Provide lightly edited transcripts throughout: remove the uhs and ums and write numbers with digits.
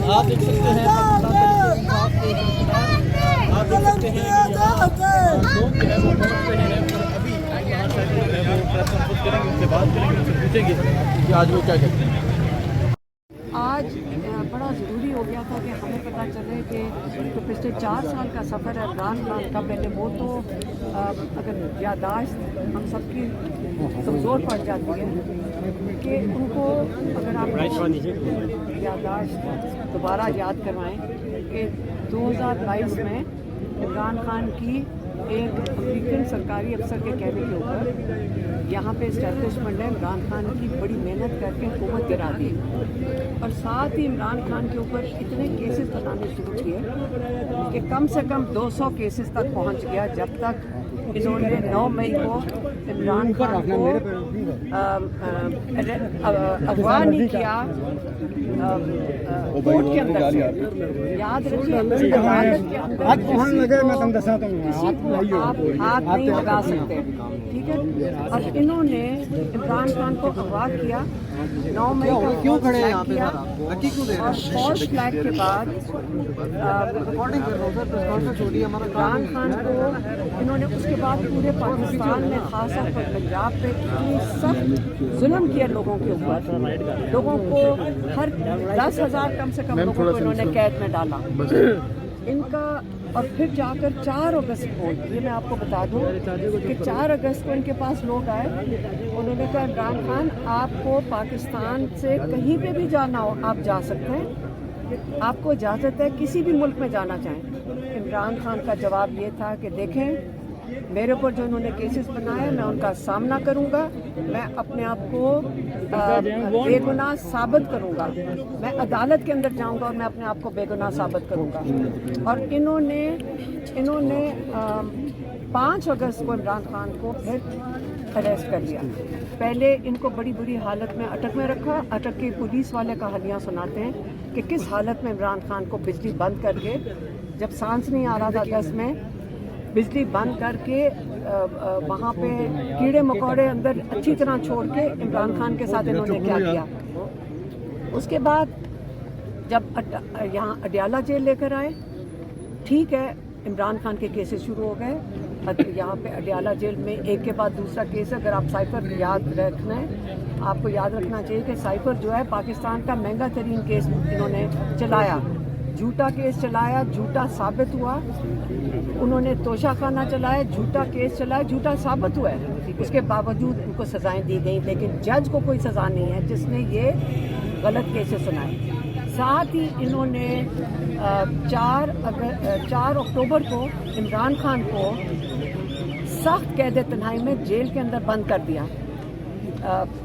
आप देख सकते हैं आप देख सकते हैं यहाँ लोग जो है वो पहुँच रहे हैं और अभी यहाँ से जो है वो प्रेस कॉन्फ्रेंस करेंगे, उनसे बात करेंगे, उनसे पूछेंगे कि आज वो क्या कहते हैं। आज बड़ा ज़रूरी हो गया था कि हमें पता चले कि तो पिछले 4 साल का सफ़र है इमरान खान का। पहले वो तो अगर यादाश्त हम सबकी कमज़ोर पड़ जाती है कि उनको अगर आप यादाश्त दोबारा याद करवाएं कि 2022 में इमरान खान की एक अमेरिकन सरकारी अफसर के कहने के ऊपर यहाँ पे इस्टेब्लिशमेंट ने इमरान खान की बड़ी मेहनत करके हुकूमत गिरा दी और साथ ही इमरान खान के ऊपर इतने केसेस बनाने शुरू किए कि कम से कम 200 केसेस तक पहुँच गया, जब तक इन्होंने 9 मई को इमरान खान को अगवा नहीं किया कोर्ट के अंदर से। याद रखिए अदालत के अंदर किसी को आप हाथ नहीं लगा सकते, ठीक है। और इन्होंने इमरान खान को अगवा किया, 9 मई को क्यों खड़े हैं यहाँ पे और फॉल्स फ्लैग के बाद इमरान खान को इन्होंने उसके बाद पूरे पाकिस्तान में खासतौर पर पंजाब पे इतनी सख्त जुल्म किया लोगों के ऊपर। लोगों को हर 10,000 कम से कम लोगों को इन्होंने कैद में डाला इनका। और फिर जाकर 4 अगस्त को, ये मैं आपको बता दूं कि 4 अगस्त को इनके पास लोग आए, उन्होंने कहा इमरान खान आपको पाकिस्तान से कहीं पे भी जाना हो आप जा सकते हैं, आपको इजाज़त है किसी भी मुल्क में जाना चाहें। इमरान खान का जवाब ये था कि देखें मेरे ऊपर जो इन्होंने केसेस बनाए मैं उनका सामना करूंगा, मैं अपने आप को बेगुनाह साबित करूंगा, मैं अदालत के अंदर जाऊंगा और मैं अपने आप को बेगुनाह साबित करूंगा। और इन्होंने 5 अगस्त को इमरान खान को फिर अरेस्ट कर लिया। पहले इनको बड़ी बुरी हालत में अटक में रखा। अटक के पुलिस वाले कहानियाँ सुनाते हैं कि किस हालत में इमरान खान को बिजली बंद करके, जब सांस नहीं आ रहा था अगस्त में, बिजली बंद करके वहाँ पे कीड़े मकोड़े अंदर अच्छी तरह छोड़ के इमरान खान के साथ इन्होंने क्या किया। उसके बाद जब यहाँ अडियाला जेल लेकर आए, ठीक है, इमरान खान के केसेस शुरू हो गए यहाँ पे अडियाला जेल में, एक के बाद दूसरा केस। अगर आप साइफर याद रखना है, आपको याद रखना चाहिए कि साइफर जो है पाकिस्तान का महंगा तरीन केस इन्होंने चलाया, झूठा केस चलाया, झूठा साबित हुआ। उन्होंने तोशाखाना चलाया, झूठा केस चलाया, झूठा साबित हुआ है। उसके बावजूद उनको सज़ाएं दी गई, लेकिन जज को कोई सज़ा नहीं है जिसने ये गलत केसेस सुनाए। साथ ही इन्होंने 4 अक्टूबर को इमरान खान को सख्त कैद तन्हाई में जेल के अंदर बंद कर दिया।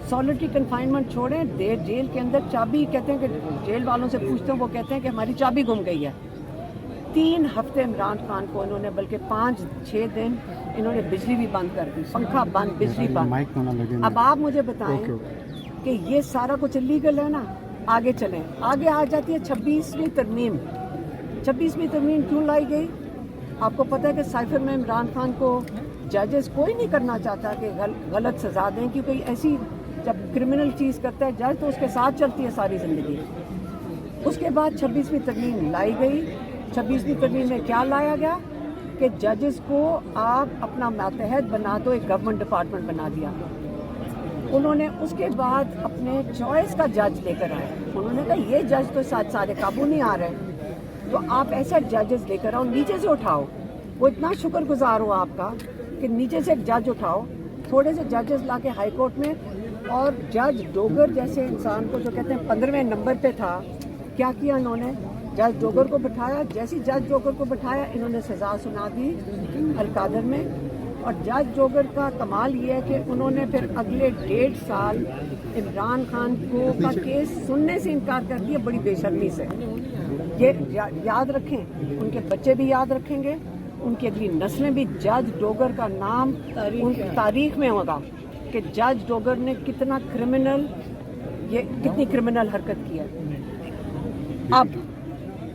सॉलिटरी कन्फाइनमेंट छोड़ें, जेल के अंदर चाबी, कहते हैं कि जेल वालों से पूछते हैं, वो कहते हैं कि हमारी चाबी गुम गई है। 3 हफ्ते इमरान खान को इन्होंने, बल्कि 5-6 दिन इन्होंने बिजली भी बंद कर दी, पंखा बंद, बिजली बंद। अब आप मुझे बताएं कि ये सारा कुछ इलीगल है ना। आगे चलें, आगे आ जाती है 26वीं तरमीम। 26वीं तरमीम क्यों लाई गई? आपको पता है कि साइफर में इमरान खान को जजेस कोई नहीं करना चाहता कि गलत सज़ा दें, क्योंकि ऐसी जब क्रिमिनल चीज़ करता है जज तो उसके साथ चलती है सारी ज़िंदगी। उसके बाद 26वीं तरमीम लाई गई। 26वीं तरमीम में क्या लाया गया कि जजेस को आप अपना मातहत बना दो, एक गवर्नमेंट डिपार्टमेंट बना दिया। उन्होंने उसके बाद अपने चॉइस का जज लेकर आए। उन्होंने कहा ये जज तो सारे काबू नहीं आ रहे, तो आप ऐसा जजेस लेकर आओ, नीचे से उठाओ। वो इतना शुक्रगुजार हो आपका कि नीचे से एक जज उठाओ, थोड़े से जजेस लाके हाई कोर्ट में। और जज डोगर जैसे इंसान को, जो कहते हैं 15वें नंबर पे था, क्या किया इन्होंने? जज डोगर को बिठाया। जैसी जज डोगर को बिठाया, इन्होंने सज़ा सुना दी अलकादर में। और जज डोगर का कमाल ये है कि उन्होंने फिर अगले 1.5 साल इमरान खान को का केस सुनने से इनकार कर दिया, बड़ी बेशर्मी से। ये याद रखें, उनके बच्चे भी याद रखेंगे, उनकी अगली नस्लें भी। जज डोगर का नाम उनकी तारीख में होगा कि जज डोगर ने कितना कितनी क्रिमिनल हरकत की है। अब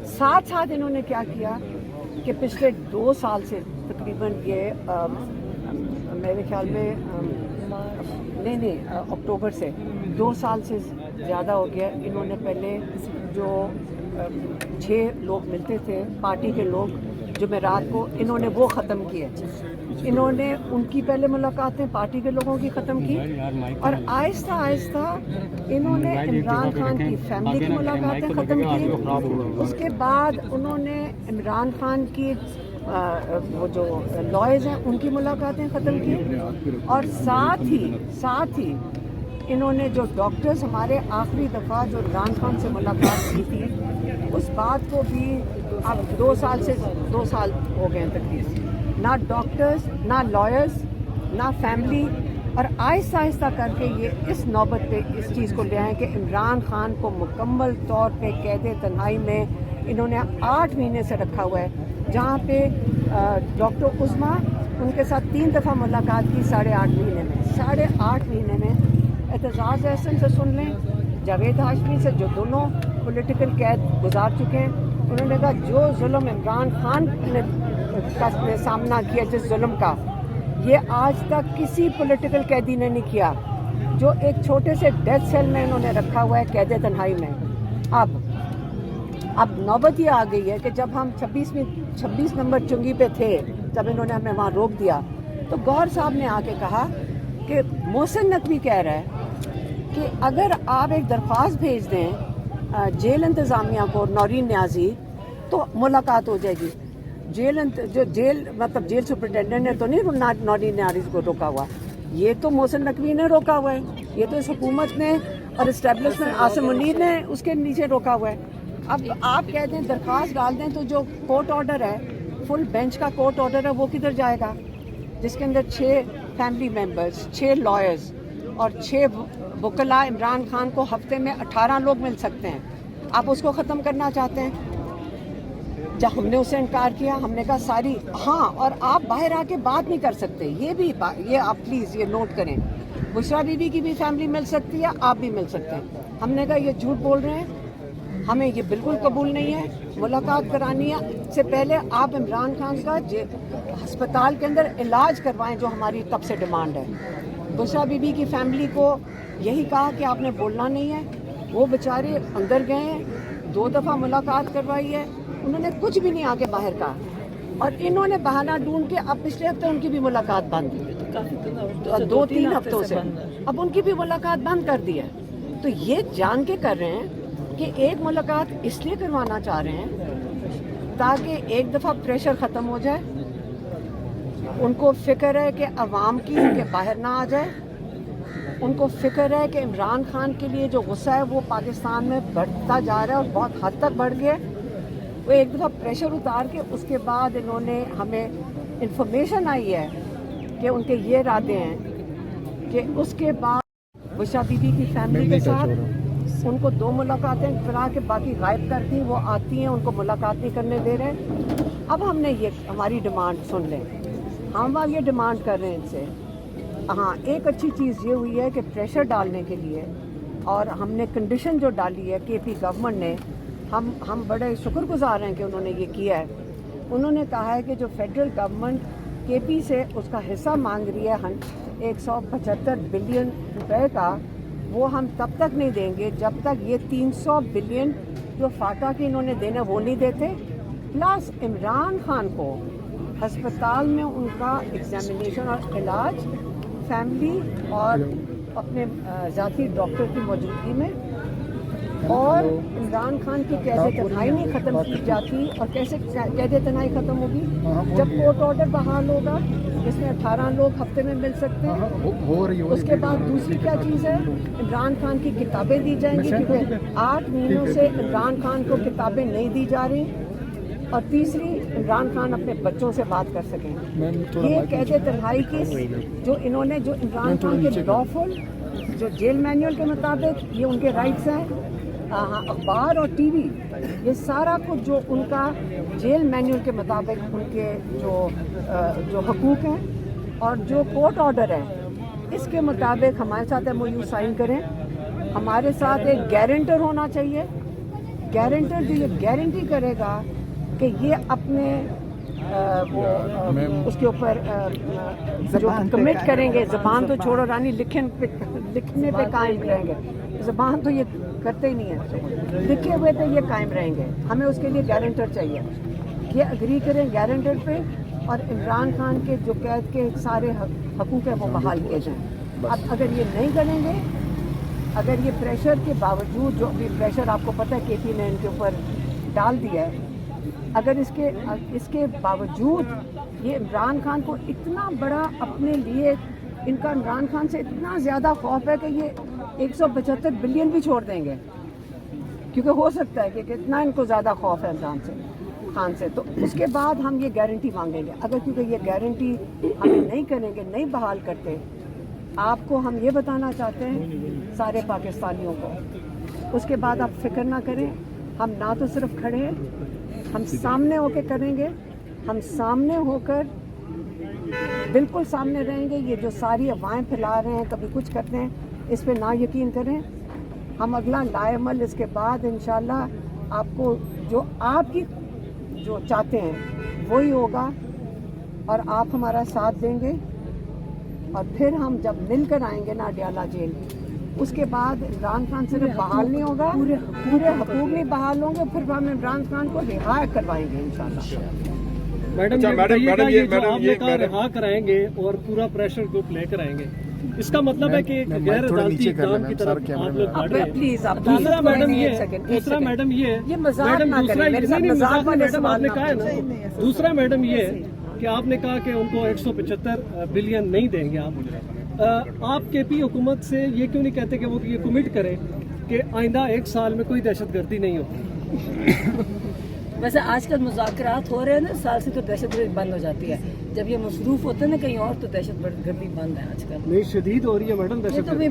साथ साथ इन्होंने क्या किया कि पिछले 2 साल से तकरीबन ये मेरे ख्याल में अक्टूबर से 2 साल से ज़्यादा हो गया। इन्होंने पहले जो 6 لوگ ملتے تھے پارٹی کے لوگ جمعرات کو، انہوں نے وہ ختم کیے. انہوں نے ان کی پہلے ملاقاتیں پارٹی کے لوگوں کی ختم کی اور آہستہ آہستہ انہوں نے عمران خان کی فیملی کی ملاقاتیں ختم کی. اس کے بعد انہوں نے عمران خان کی وہ جو لائرز ہیں ان کی ملاقاتیں ختم کی اور ساتھ ہی انہوں نے جو ڈاکٹرز ہمارے آخری دفعہ جو عمران خان سے ملاقات کی تھی اس بات کو بھی اب 2 سال ہو گئے ہیں تقریباً. نہ ڈاکٹرز نہ لائرز نہ فیملی، اور آہستہ آہستہ کر کے یہ اس نوبت پہ اس چیز کو لے آئے کہ عمران خان کو مکمل طور پہ قید تنہائی میں انہوں نے 8 مہینے سے رکھا ہوا ہے، جہاں پہ ڈاکٹر عظمیٰ ان کے ساتھ 3 دفعہ ملاقات کی 8.5 مہینے میں. 8.5 مہینے میں اعتزاز احسن سے سن لیں، جاوید ہاشمی سے جو دونوں پولیٹیکل قید گزار چکے ہیں، انہوں نے کہا جو ظلم عمران خان نے سامنا کیا، جس ظلم کا یہ آج تک کسی پولیٹیکل قیدی نے نہیں کیا، جو ایک چھوٹے سے ڈیتھ سیل میں انہوں نے رکھا ہوا ہے قید تنہائی میں. اب نوبت یہ آ گئی ہے کہ جب ہم 26 نمبر چنگی پہ تھے، جب انہوں نے ہمیں وہاں روک دیا تو گوہر صاحب نے آ کے کہا کہ محسن نقوی کہہ رہا ہے کہ اگر آپ ایک درخواست بھیج دیں جیل انتظامیہ کو، نورین نیازی، تو ملاقات ہو جائے گی. جیل سپرنٹینڈنٹ نے تو نہیں نورین نیازی کو روکا ہوا، یہ تو محسن نقوی نے روکا ہوا ہے، یہ تو اس حکومت نے اور اسٹیبلشمنٹ عاصم منیر نے اس کے نیچے روکا ہوا ہے. اب آپ کہتے ہیں درخواست ڈال دیں تو جو کورٹ آرڈر ہے، فل بینچ کا کورٹ آرڈر ہے، وہ کدھر جائے گا، جس کے اندر 6 فیملی ممبرز، 6 لائرز اور 6 وکلاء عمران خان کو ہفتے میں 18 لوگ مل سکتے ہیں. آپ اس کو ختم کرنا چاہتے ہیں. جب ہم نے اسے انکار کیا، ہم نے کہا ہاں، اور آپ باہر آ کے بات نہیں کر سکتے. یہ آپ پلیز یہ نوٹ کریں، بشرا بی بی کی بھی فیملی مل سکتی ہے، آپ بھی مل سکتے ہیں. ہم نے کہا یہ جھوٹ بول رہے ہیں، ہمیں یہ بالکل قبول نہیں ہے. ملاقات کرانی ہے سے پہلے آپ عمران خان کا ہسپتال کے اندر علاج کروائیں، جو ہماری تب سے ڈیمانڈ ہے. بشرا بی بی کی فیملی کو یہی کہا کہ آپ نے بولنا نہیں ہے. وہ بیچارے اندر گئے ہیں، 2 دفعہ ملاقات کروائی ہے، انہوں نے کچھ بھی نہیں آگے باہر کہا، اور انہوں نے بہانہ ڈھونڈ کے اب پچھلے ہفتے ان کی بھی ملاقات بند، 2-3 ہفتوں سے اب ان کی بھی ملاقات بند کر دی ہے. تو یہ جان کے کر رہے ہیں کہ ایک ملاقات اس لیے کروانا چاہ رہے ہیں تاکہ ایک دفعہ پریشر ختم ہو جائے. ان کو فکر ہے کہ عوام کی ان کے باہر نہ آ جائے. ان کو فکر ہے کہ عمران خان کے لیے جو غصہ ہے وہ پاکستان میں بڑھتا جا رہا ہے اور بہت حد تک بڑھ گیا. وہ ایک دفعہ پریشر اتار کے اس کے بعد انہوں نے ہمیں انفارمیشن آئی ہے کہ ان کے یہ ارادے ہیں کہ اس کے بعد بشرا بی بی کی فیملی کے ساتھ ان کو 2 ملاقاتیں کرا کے باقی غائب کر دی. وہ آتی ہیں، ان کو ملاقات نہیں کرنے دے رہے. اب ہم نے یہ ہماری ڈیمانڈ سن لیں، ہم اب یہ ڈیمانڈ کر رہے ہیں ان سے. ہاں، ایک اچھی چیز یہ ہوئی ہے کہ پریشر ڈالنے کے لیے، اور ہم نے کنڈیشن جو ڈالی ہے کے پی گورنمنٹ نے، ہم بڑے شکر گزار ہیں کہ انہوں نے یہ کیا ہے. انہوں نے کہا ہے کہ جو فیڈرل گورنمنٹ کے پی سے اس کا حصہ مانگ رہی ہے 175 بلین روپے کا، وہ ہم تب تک نہیں دیں گے جب تک یہ 300 بلین جو فاٹا کے انہوں نے دینا وہ نہیں دیتے. پلس عمران خان کو ہسپتال میں ان کا ایگزامینیشن اور علاج فیملی اور اپنے ذاتی ڈاکٹر کی موجودگی میں، اور عمران خان کی قید تنہائی نہیں ختم کی جاتی. اور کیسے قید تنہائی ختم ہوگی؟ جب کورٹ آرڈر بحال ہوگا جس میں 18 لوگ ہفتے میں مل سکتے ہیں. اس کے بعد دوسری کیا چیز ہے، عمران خان کی کتابیں دی جائیں گی، کیونکہ 8 مہینوں سے عمران خان کو کتابیں نہیں دی جا رہی. اور تیسری، عمران خان اپنے بچوں سے بات کر سکیں. یہ قید تنہائی کی جو انہوں نے، جو عمران خان کے لافل جو جیل مینول کے مطابق یہ ان کے رائٹس ہیں، اخبار اور ٹی وی، یہ سارا کچھ جو ان کا جیل مینول کے مطابق ان کے جو حقوق ہیں اور جو کورٹ آرڈر ہے اس کے مطابق ہمارے ساتھ ایم او یو سائن کریں. ہمارے ساتھ ایک گارنٹر ہونا چاہیے، گارنٹر جو یہ گارنٹی کرے گا کہ یہ اپنے اس کے اوپر جو کمٹ کریں گے. زبان تو چھوڑو رانی، لکھنے پہ قائم رہیں گے. زبان تو یہ करते ही नहीं है। लिखे हुए पे ये कायम रहेंगे, हमें उसके लिए गारंटर चाहिए, ये एग्री करें गारंटर पे, और इमरान खान के जो कैद के सारे हकूक़ हैं वो बहाल किए जाएँ। अब अगर ये नहीं करेंगे, अगर ये प्रेशर के बावजूद, जो अभी प्रेशर आपको पता है केपी ने इनके ऊपर डाल दिया है, अगर इसके बावजूद ये इमरान खान को इतना बड़ा अपने लिए, इनका इमरान खान से इतना ज़्यादा खौफ है कि ये 175 बिलियन भी छोड़ देंगे, क्योंकि हो सकता है कि कितना इनको ज़्यादा खौफ है इमरान खान से, तो उसके बाद हम ये गारंटी मांगेंगे। अगर क्योंकि ये गारंटी हम नहीं करेंगे, नहीं बहाल करते, आपको हम ये बताना चाहते हैं सारे पाकिस्तानियों को, उसके बाद आप फिक्र ना करें, हम ना तो सिर्फ खड़े हैं, हम सामने होकर करेंगे, हम सामने होकर बिल्कुल सामने रहेंगे। ये जो सारी अफवाहें फैला रहे हैं, कभी कुछ करते हैं, इस पे ना यकीन करें। हम अगला लाएमल इसके बाद इंशाल्लाह आपको जो आपकी जो चाहते हैं वही होगा, और आप हमारा साथ देंगे, और फिर हम जब मिलकर आएंगे ना अडयाला जेल, उसके बाद इमरान खान सिर्फ बहाल नहीं होगा, पूरे हकूक नहीं बहाल होंगे, फिर हम इमरान खान को रिहा करवाएंगे इंशाल्लाह। मैडम ये रिहा कराएंगे और पूरा प्रेशर ग्रुप लेकर आएंगे, इसका मतलब है कि गैर अदालती इक़दाम की तरफ आप लोग बढ़ रहे हैं। प्लीज आप दूसरा मैडम ये मजाक ना करें मेरे साथ, मजाक वाले मैडम आपने कहा है ना, दूसरा मैडम ये कि आपने कहा कि उनको 175 बिलियन नहीं देंगे आप केपी हुकूमत से ये क्यों नहीं कहते कि वो ये कमिट करें कि आइंदा 1 साल में कोई दहशतगर्दी नहीं होगी? वैसे आजकल मुज़ाकरात हो रहे हैं ना, साल से तो दहशतगर्दी बंद हो जाती है, जब ये मसरूफ होते हैं ना कहीं और, तो दहशतगर्दी बंद है आजकल। नहीं, शदीद हो रही है मैडम दहशतगर्दी।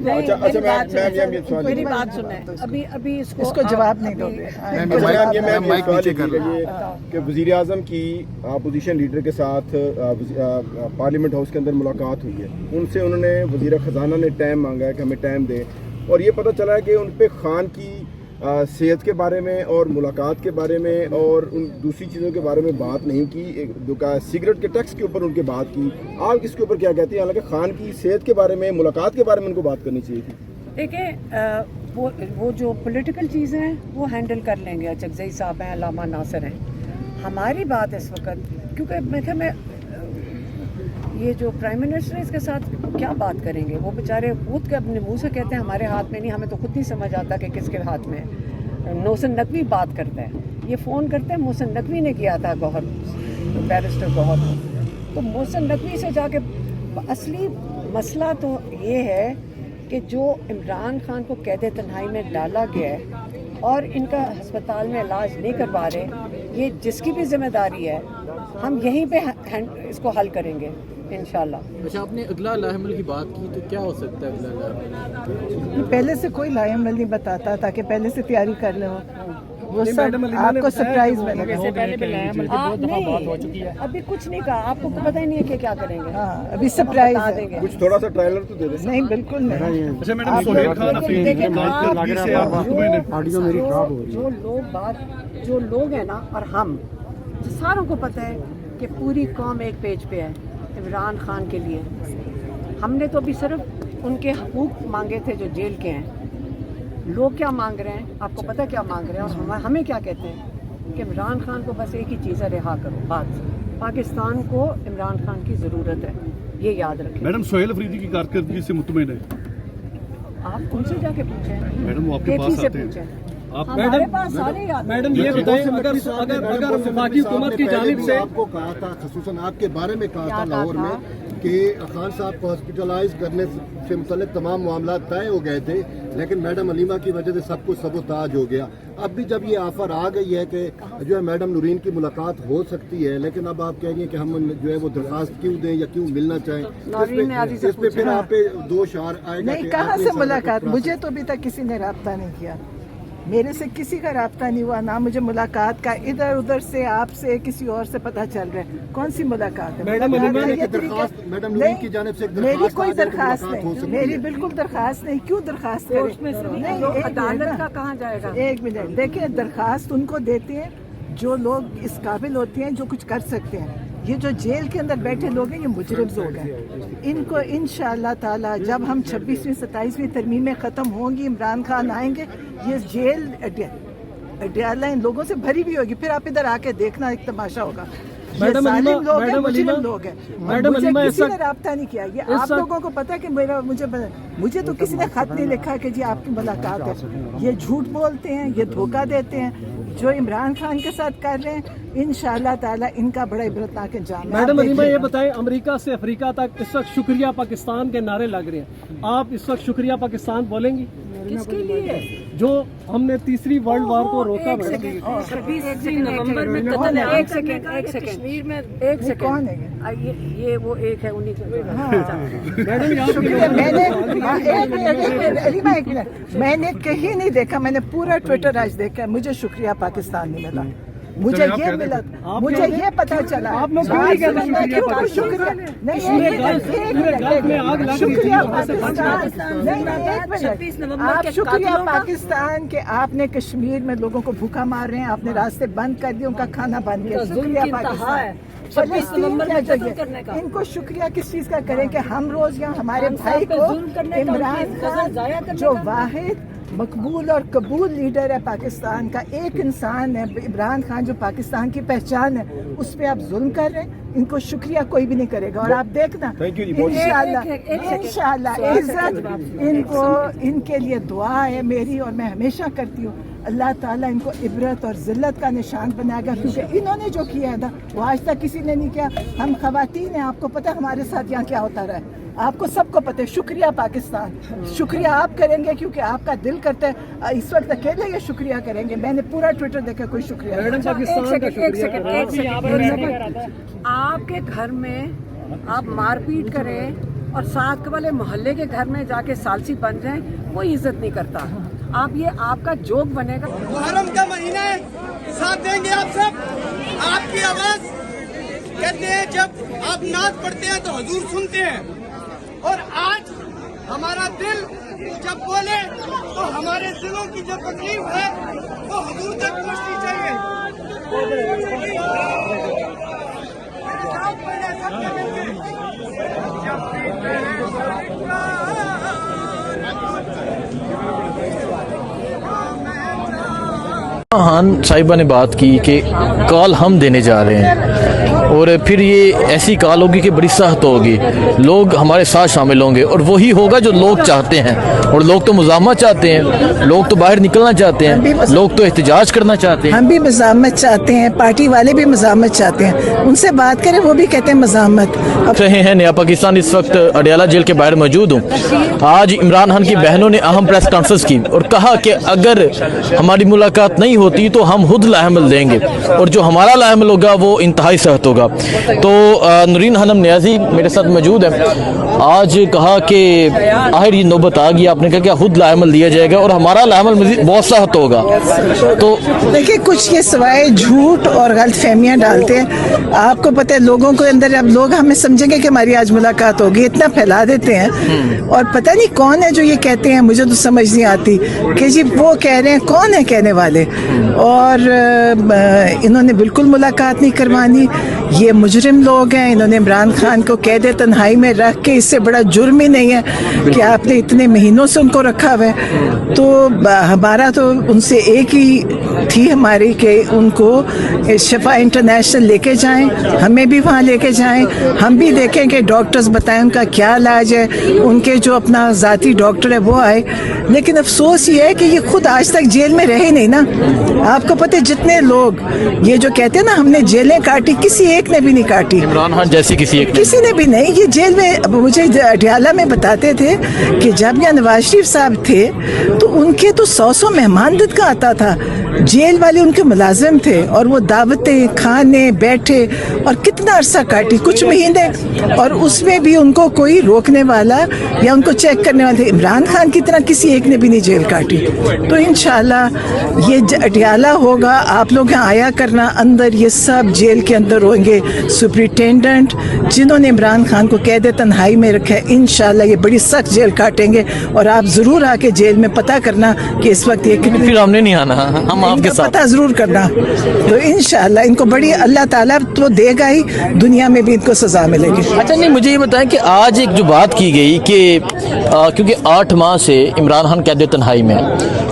मेरी बात सुने, अभी इसको जवाब नहीं दोगे। कि वज़ीर आज़म की अपोजिशन लीडर के साथ पार्लियामेंट हाउस के अंदर मुलाकात हुई है, उनसे उन्होंने वज़ीर ख़जाना ने टाइम मांगा है कि हमें टाइम दें, और ये पता चला है कि उन पे खान की सेहत के बारे में और मुलाकात के बारे में और उन दूसरी चीज़ों के बारे में बात नहीं की, सिगरेट के टैक्स के ऊपर उनके बात की। आप इसके ऊपर क्या कहती हैं? हालांकि खान की सेहत के बारे में, मुलाकात के बारे में उनको बात करनी चाहिए थी। देखिए, वो जो पॉलिटिकल चीज़ें हैं वो हैंडल कर लेंगे, अचकज़ई साहब हैं, अल्लामा नासिर हैं। हमारी बात इस वक्त, क्योंकि मैं ये जो प्राइम मिनिस्टर है इसके साथ क्या बात करेंगे, वो बेचारे खुद के अपने मुंह से कहते हैं हमारे हाथ में नहीं, हमें तो खुद नहीं समझ आता कि किसके हाथ में है। मोहसिन नकवी बात करता है, ये फ़ोन करते हैं, मोहसिन नकवी ने किया था गौहर, बैरिस्टर गौहर को, तो मोहसिन नकवी से जाके असली मसला तो ये है कि जो इमरान खान को कैद तन्हाई में डाला गया है और इनका अस्पताल में इलाज नहीं करवा रहे, ये जिसकी भी जिम्मेदारी है, हम यहीं पे इसको हल करेंगे इंशाल्लाह। अच्छा, आपने अगला लाहमल की बात की, तो क्या हो सकता है अगला लाहमल? पहले से कोई लायमल नहीं बताता ताकि पहले से तैयारी कर लो, वो सब आपको सरप्राइज मिलेगा। अभी कुछ नहीं कहा, आपको पता ही नहीं है कि क्या करेंगे। हाँ, अभी सरप्राइज है। कुछ थोड़ा सा ट्रेलर तो दे दें। नहीं, बिल्कुल नहीं। अच्छा मैडम, सोहेल खान जो लोग हैं ना, और हम सारों को पता है कि पूरी कौम एक पेज पे है इमरान खान के लिए। हमने तो अभी सिर्फ उनके हकूक़ मांगे थे जो जेल के हैं। लोग क्या मांग रहे हैं, आपको पता क्या मांग रहे हैं, और हमें क्या कहते हैं कि इमरान खान को बस एक ही चीज़ है, रिहा करो। बात, पाकिस्तान को इमरान खान की ज़रूरत है, ये याद रखें। मैडम, सोहेल अफरीदी की कारकर्दगी से मुतमईन है? आप उनसे जाके पूछें, मैडम वो आपके पास आते हैं। हमारे पास सारे याद। मैडम ये बताएं, अगर वफाकी हुकूमत की जानिब से आपको कहा था, खसूसन आपके बारे में कहा था लाहौर में कि खान साहब को हॉस्पिटलाइज करने से मुतल्लिक तमाम मामला तय हो गए थे, लेकिन मैडम अलीमा की वजह से सब कुछ सबोताज हो गया। अब भी जब ये ऑफर आ गई है कि जो है मैडम नूरीन की मुलाकात हो सकती है, लेकिन अब आप कह रही हैं कि हम जो है वो दरखास्त क्यों दें या क्यों मिलना चाहें, इस पे फिर आप पे दोष आएगा। नहीं, कहाँ से मुलाकात? मुझे तो अभी तक किसी ने रब्ता नहीं किया, मेरे से किसी का राब्ता नहीं हुआ, ना मुझे मुलाकात का इधर उधर से आपसे किसी और से पता चल रहा है। कौन सी मुलाकात है? मैडम नूरीन की जानिब से मेरी कोई दरखास्त नहीं, मेरी बिल्कुल दरखास्त नहीं। क्यों दरखास्त करें? नहीं, अदालत का कहाँ जाएगा? एक मिनट, देखिए, दरखास्त उनको देते हैं, जो लोग इस काबिल होते हैं, जो कुछ कर सकते हैं। ये जो जेल के अंदर बैठे लोग हैं, ये मुजरिम लोग हैं। इनको इंशाअल्लाह ताला जब हम 26वीं 27वीं तरमीमें ख़त्म होंगी, इमरान खान आएंगे, ये जेल अड्याला इन लोगों से भरी भी होगी। फिर आप इधर आके देखना, एक तमाशा होगा। मैडम अलीमा, लोग हैं। मैडम अलीमा, किसी ने राब्ता नहीं किया। ये आप लोगों को पता है कि मुझे तो किसी ने खत नहीं लिखा कि जी आपकी मुलाकात है। ये झूठ बोलते हैं, ये धोखा देते हैं। जो इमरान खान के साथ कर रहे हैं, इंशाअल्लाह ताला इनका बड़ा इबरतनाक अंजाम है। मैडम अलीमा, ये बताएं, अमेरिका से अफ्रीका तक इस वक्त शुक्रिया पाकिस्तान के नारे लग रहे हैं, आप इस वक्त शुक्रिया पाकिस्तान बोलेंगी? किसके लिए? जो हमने तीसरी वर्ल्ड वार को रोका। 26 नवंबर में कत्ल है। एक सेकंड कश्मीर में एक सेकंड कौन है ये वो एक है उन्हीं मैंने कहीं नहीं देखा, मैंने पूरा ट्विटर आज देखा, मुझे शुक्रिया पाकिस्तान नहीं मिला। मुझे ये मिला, मुझे ये पता चला। आप लोग क्यों नहीं कहते शुक्रिया? शुक्रिया पाकिस्तान। आप शुक्रिया पाकिस्तान के आपने कश्मीर में लोगों को भूखा मार रहे हैं, आपने रास्ते बंद कर दिए, उनका खाना बंद किया। शुक्रिया पाकिस्तान। इनको शुक्रिया किस चीज का करें कि हम रोज यहाँ हमारे भाई को इमरान खान जो वाहिद मकबूल और कबूल लीडर है पाकिस्तान का, एक इंसान है इमरान खान जो पाकिस्तान की पहचान है, उस पे आप जुल्म कर रहे हैं। इनको शुक्रिया कोई भी नहीं करेगा। और आप देखना इंशाअल्लाह इज्जत इनको, इनके लिए दुआ है मेरी और मैं हमेशा करती हूँ। अल्लाह ताला इनको इबरत और जिल्लत का निशान बनाएगा, क्योंकि इन्होंने जो किया है ना वो आज तक किसी ने नहीं किया। हम खवातीन हैं, आपको पता है हमारे साथ यहाँ क्या होता रहा है, आपको सबको पता है। शुक्रिया पाकिस्तान, शुक्रिया आप करेंगे क्योंकि आपका दिल करता है। इस वक्त अकेले ये शुक्रिया करेंगे। मैंने पूरा ट्विटर देखा, कोई शुक्रिया नहीं। आपके घर में आप मारपीट करें और साथ वाले मोहल्ले के घर में जाके सालसी बन जाएं, कोई इज्जत नहीं करता। आप ये आपका जोक बनेगा। मुहर्रम का महीना है, साथ देंगे आप सब। आपकी आवाज कहते हैं जब आप नात पढ़ते हैं तो हुजूर सुनते हैं, और आज हमारा दिल जब बोले तो हमारे दिलों की जो तकलीफ है वो हुजूर तक पहुंचनी चाहिए। खान साहिबा ने बात की कि कॉल हम देने जा रहे हैं और फिर ये ऐसी कॉल होगी कि बड़ी सख्त होगी, लोग हमारे साथ शामिल होंगे और वही होगा जो लोग चाहते हैं। और लोग तो मुज़ाहमत चाहते हैं, लोग तो बाहर निकलना चाहते हैं, लोग तो एहतजाज करना चाहते हैं। हम भी मुज़ाहमत चाहते हैं, पार्टी वाले भी मुज़ाहमत चाहते हैं। उनसे बात करें, वो भी कहते हैं मुज़ाहमत। रहे हैं नया पाकिस्तान, इस वक्त अडियाला जेल के बाहर मौजूद हूँ। आज इमरान खान की बहनों ने अहम प्रेस कॉन्फ्रेंस की और कहा कि अगर हमारी मुलाकात नहीं होती तो हम खुद लाहमल देंगे और जो हमारा लाहमल होगा वो इंतहाई सख्त होगा। तो नूरीन हनम नियाजी मेरे साथ मौजूद है। आज कहा कि आखिर ये नौबत आ गई, आपने कहा कि खुद लाहमल दिया जाएगा और हमारा लाहमल मज़ीद बहुत सख्त होगा। तो देखिए, कुछ ये सवाए झूठ और गलत फहमियाँ डालते हैं। आपको पता है लोगों को अंदर, अब लोग हमें समझेंगे कि हमारी आज मुलाकात होगी, इतना फैला देते हैं। और पता नहीं कौन है जो ये कहते हैं, मुझे तो समझ नहीं आती कि जी वो कह रहे हैं, कौन है कहने वाले। और इन्होंने बिल्कुल मुलाकात नहीं करवानी। ये मुजरिम लोग हैं, इन्होंने इमरान खान को कैद तन्हाई में रख के, इससे बड़ा जुर्म ही नहीं है कि आपने इतने महीनों से उनको रखा हुआ है। तो हमारा तो उनसे एक ही थी हमारी कि उनको शफा इंटरनेशनल लेके जाएं, हमें भी वहाँ लेके जाएं, हम भी देखें कि डॉक्टर्स बताएं उनका क्या इलाज है, उनके जो अपना ज़ाती डॉक्टर है वो आए। लेकिन अफसोस ये है कि ये खुद आज तक जेल में रहे नहीं ना। आपको पता है जितने लोग ये जो कहते हैं ना हमने जेलें काटी, किसी एक ने भी नहीं काटी। इमरान खान जैसी किसी ने भी नहीं। ये जेल में मुझे अडियाला में बताते थे कि जब यहाँ नवाज शरीफ साहब थे तो उनके तो 100 मेहमान दिद का आता था। जेल वाले उनके मुलाजिम थे और वो दावतें खाने बैठे और कितना अरसा काटी, कुछ महीने, और उसमें भी उनको कोई रोकने वाला या उनको चेक करने वाले। इमरान खान की तरह किसी एक ने भी नहीं जेल काटी। तो इंशाल्लाह ये अडियाला होगा, आप लोग यहाँ आया करना, अंदर ये सब जेल के अंदर होंगे। के सुपरिटेंडेंट जिन्होंने इमरान खान को कैद तन्हाई में रखा है, इंशाल्लाह ये बड़ी सख्त जेल काटेंगे और आप जरूर आके जेल में पता करना कि इस वक्त ये कितनी, फिर हमने नहीं आना, हम आपके साथ। पता जरूर करना। तो इंशाल्लाह इनको बड़ी अल्लाह ताला तो देगा ही, दुनिया में भी इनको सजा मिलेगी। अच्छा, नहीं मुझे ये बताएं कि आज एक जो बात की गई कि क्योंकि 8 माह से इमरान खान कैद तन्हाई में है,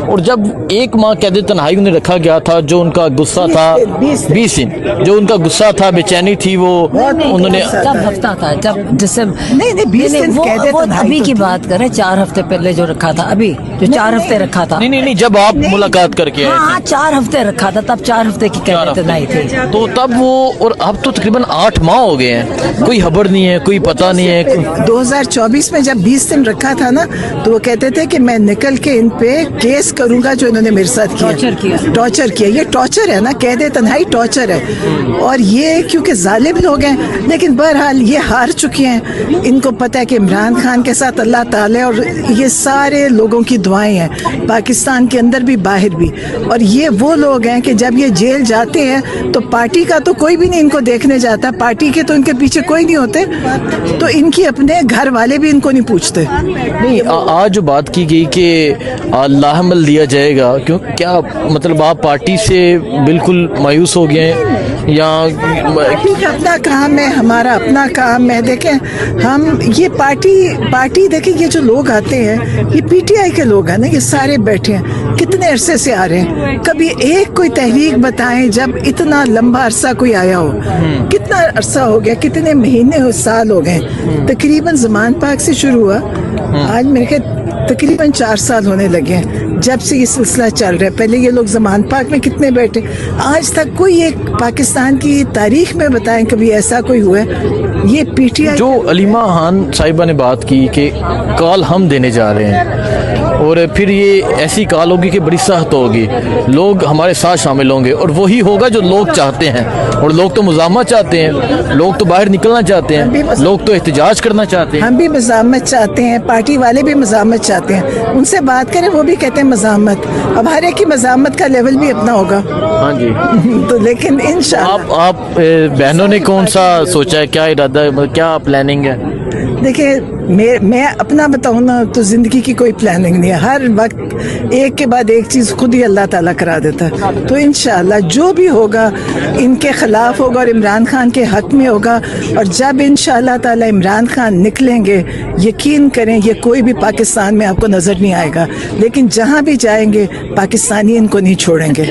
और जब 1 माह कैद तन्हाई उन्हें रखा गया था, जो उनका गुस्सा था 20 दिन, जो उनका गुस्सा था, बेचैनी थी, वो उन्होंने जब हफ्ता था, जब जैसे नहीं 20 दिन कैद वो तन्हाई अभी तो की थी। बात करें, 4 हफ्ते पहले जो रखा था, अभी जो 4 हफ्ते रखा था, नहीं जब आप मुलाकात करके आए हाँ 4 हफ्ते रखा था, तब 4 हफ्ते की कैद तन्हाई थी। तो तब वो, और अब तो तकरीबन 8 माह हो गए हैं, कोई खबर नहीं है, कोई पता नहीं है। 2024 में जब 20 दिन रखा था ना, तो वो कहते थे कि मैं निकल के इन पे केस करूंगा जो इन्होंने मेरे साथ टॉर्चर किया। ये टॉर्चर है ना, कैद तन्हाई टॉर्चर है। और ये क्योंकि जालिम लोग हैं, लेकिन बहरहाल ये हार चुके हैं। इनको पता है कि इमरान खान के साथ अल्लाह ताला है, और ये सारे लोगों की दुआएं हैं, पाकिस्तान के अंदर भी बाहर भी। और ये वो लोग हैं कि जब ये जेल जाते हैं तो पार्टी का तो कोई भी नहीं इनको देखने जाता, पार्टी के तो इनके पीछे कोई नहीं होते, तो इनकी अपने घर वाले भी इनको नहीं पूछते। नहीं आज जो बात की गई कि लाहमल दिया जाएगा, क्यों, क्या मतलब आप पार्टी से बिल्कुल मायूस हो गए हैं या पार्टी का अपना काम है, हमारा अपना काम है। देखें हम ये पार्टी देखें, ये जो लोग आते हैं ये पीटीआई के लोग हैं ना, ये सारे बैठे हैं, कितने अरसे से आ रहे हैं। कभी एक कोई तहरीक बताएं जब इतना लंबा अरसा कोई आया हो, कितना अरसा हो गया, कितने महीने हो, साल हो गए। तकरीबन ज़मान पाक से शुरू हुआ, आज मेरे ख्याल तकरीबन 4 साल होने लगे हैं जब से ये सिलसिला चल रहा है। पहले ये लोग ज़मान पाक में कितने बैठे, आज तक कोई एक पाकिस्तान की तारीख में बताएं कभी ऐसा कोई हुआ है। ये पीटीआई जो अलीमा खान साहिबा ने बात की कि कॉल हम देने जा रहे हैं, और फिर ये ऐसी कॉल होगी कि बड़ी सख्त होगी, लोग हमारे साथ शामिल होंगे, और वही होगा जो लोग चाहते हैं। और लोग तो मुज़ाहमत चाहते हैं, लोग तो बाहर निकलना चाहते हैं, लोग तो एहतजाज करना चाहते हैं। हम भी मज़ाहमत चाहते हैं, पार्टी वाले भी मज़ाहमत चाहते हैं, उनसे बात करें वो भी कहते हैं मज़ाहमत। अब हर एक की मज़ाहमत का लेवल भी अपना होगा। हाँ जी। तो लेकिन इंशाअल्लाह आप बहनों ने कौन सा सोचा है, क्या इरादा है, क्या प्लानिंग है? देखिए मैं अपना बताऊँ ना, तो ज़िंदगी की कोई प्लानिंग नहीं है। हर वक्त एक के बाद एक चीज़ खुद ही अल्लाह ताला करा देता है। तो इंशाअल्लाह जो भी होगा इनके ख़िलाफ़ होगा और इमरान खान के हक़ में होगा। और जब इंशाअल्लाह ताला इमरान खान निकलेंगे, यकीन करें ये कोई भी पाकिस्तान में आपको नज़र नहीं आएगा, लेकिन जहाँ भी जाएंगे पाकिस्तानी इनको नहीं छोड़ेंगे।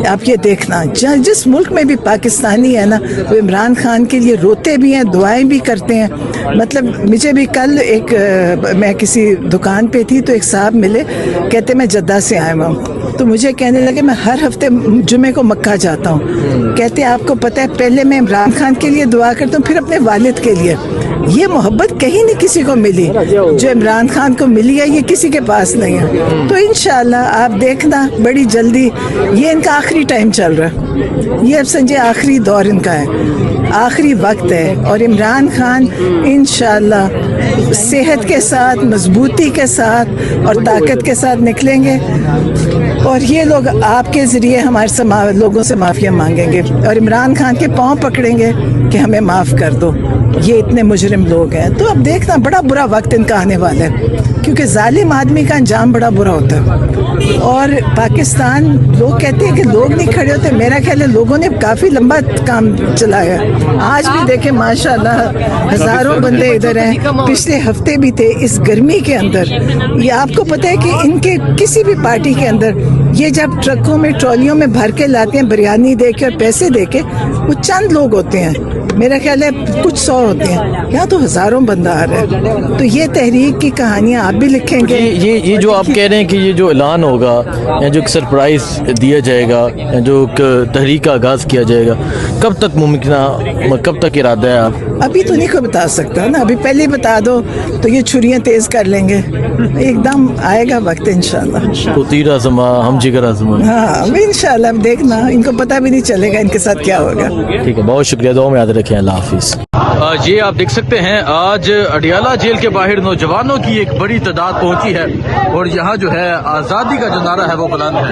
आप ये देखना, जिस मुल्क में भी पाकिस्तानी है ना, वो इमरान खान के लिए रोते भी हैं, दुआएं भी करते हैं। मतलब मुझे भी कल मैं किसी दुकान पे थी तो एक साहब मिले, कहते मैं जद्दा से आया हूँ। तो मुझे कहने लगे मैं हर हफ्ते जुमे को मक्का जाता हूँ। कहते आपको पता है पहले मैं इमरान खान के लिए दुआ करता हूँ, फिर अपने वालिद के लिए। ये मोहब्बत कहीं नहीं किसी को मिली जो इमरान खान को मिली है, ये किसी के पास नहीं है। तो इंशाल्लाह आप देखना बड़ी जल्दी, ये इनका आखिरी टाइम चल रहा है, ये अब समझे आखिरी दौर इनका है, आखिरी वक्त है। और इमरान खान इंशाल्लाह सेहत के साथ, मजबूती के साथ और ताकत के साथ निकलेंगे। और ये लोग आपके ज़रिए हमारे लोगों से माफ़िया मांगेंगे और इमरान खान के पाँव पकड़ेंगे कि हमें माफ़ कर दो, ये इतने मुजरिम लोग हैं। तो अब देखना बड़ा बुरा वक्त इनका आने वाला है, क्योंकि जालिम आदमी का अंजाम बड़ा बुरा होता है। और पाकिस्तान, लोग कहते हैं कि लोग नहीं खड़े होते, मेरा ख्याल है लोगों ने काफ़ी लंबा काम चलाया। आज भी देखें माशाल्लाह हज़ारों बंदे इधर हैं, पिछले हफ्ते भी थे इस गर्मी के अंदर। ये आपको पता है कि इनके किसी भी पार्टी के अंदर ये जब ट्रकों में ट्रॉलियों में भर के लाते हैं बिरयानी दे के और पैसे दे के, वो चंद लोग होते हैं, मेरा ख्याल है कुछ 100 होते हैं, यहाँ तो हज़ारों बंदा आ रहा है। तो ये तहरीक की कहानियाँ आप भी लिखेंगे। ये जो आप कह रहे हैं कि ये जो ऐलान होगा या जो सरप्राइज दिया जाएगा या जो तहरीक का आगाज़ किया जाएगा, कब तक मुमकिन, कब तक इरादा है आप? अभी तो नहीं कोई बता सकता ना, अभी पहले बता दो तो ये छुरियाँ तेज़ कर लेंगे, एकदम आएगा वक्त इंशाल्लाह। तो तीर आज़मा हम जिगर आज़मा। हाँ इंशाल्लाह, अब देखना, इनको पता भी नहीं चलेगा इनके साथ क्या होगा। ठीक है, बहुत शुक्रिया, दुआ में याद रखें, अल्लाह हाफिज़। یہ آپ دیکھ سکتے ہیں آج اڈیالہ جیل کے باہر نوجوانوں کی ایک بڑی تعداد پہنچی ہے اور یہاں جو ہے آزادی کا جو نعرہ ہے وہ بلند ہے.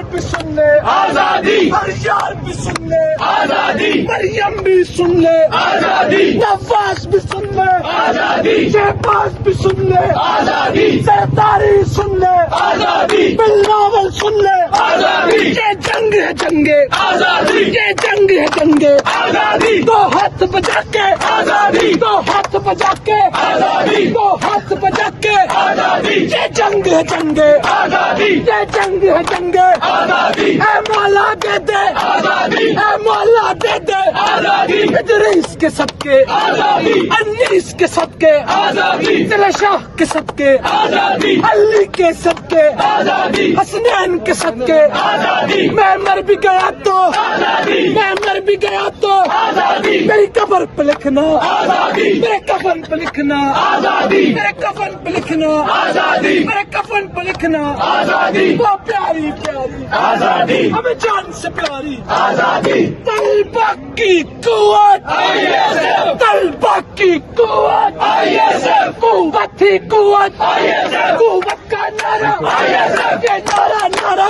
بھی سن لے آزادی، ہر یار بھی سن لے آزادی، مریم بھی سن لے آزادی، نواز بھی سن لے آزادی، شہباز بھی سن لے آزادی، سرداری سن لے آزادی، بلاول سن لے آزادی. یہ جنگ ہے جنگ آزادی، یہ جنگ ہے جنگ آزادی. دو ہاتھ بجا کے آزادی، دو ہاتھ بجا کے آزادی، دو ہاتھ بجا کے آزادی. یہ جنگ ہے جنگ آزادی، یہ جنگ ہے جنگ آزادی. اے مولا دے دے آزادی، اے مولا دے دے آزادی. ادریس کے صدقے آزادی، انیس کے صدقے آزادی، ضلع شاہ کے صدقے آزادی، علی کے صدقے آزادی، حسنین کے صدقے آزادی. میں مر بھی گیا تو آزادی، میں مر بھی گیا تو آزادی. میری قبر پہ لکھنا آزادی، میرے کفن پہ لکھنا آزادی، میرے کفن پہ لکھنا آزادی، میرے کفن پہ لکھنا آزادی. وہ پیاری پیاری آزادی، ہمیں جان سے پیاری آزادی. طلبہ کی قوت طلبہ کی قوت قوت ہی قوت، قوت کا نعرہ یہ نعرہ نعرہ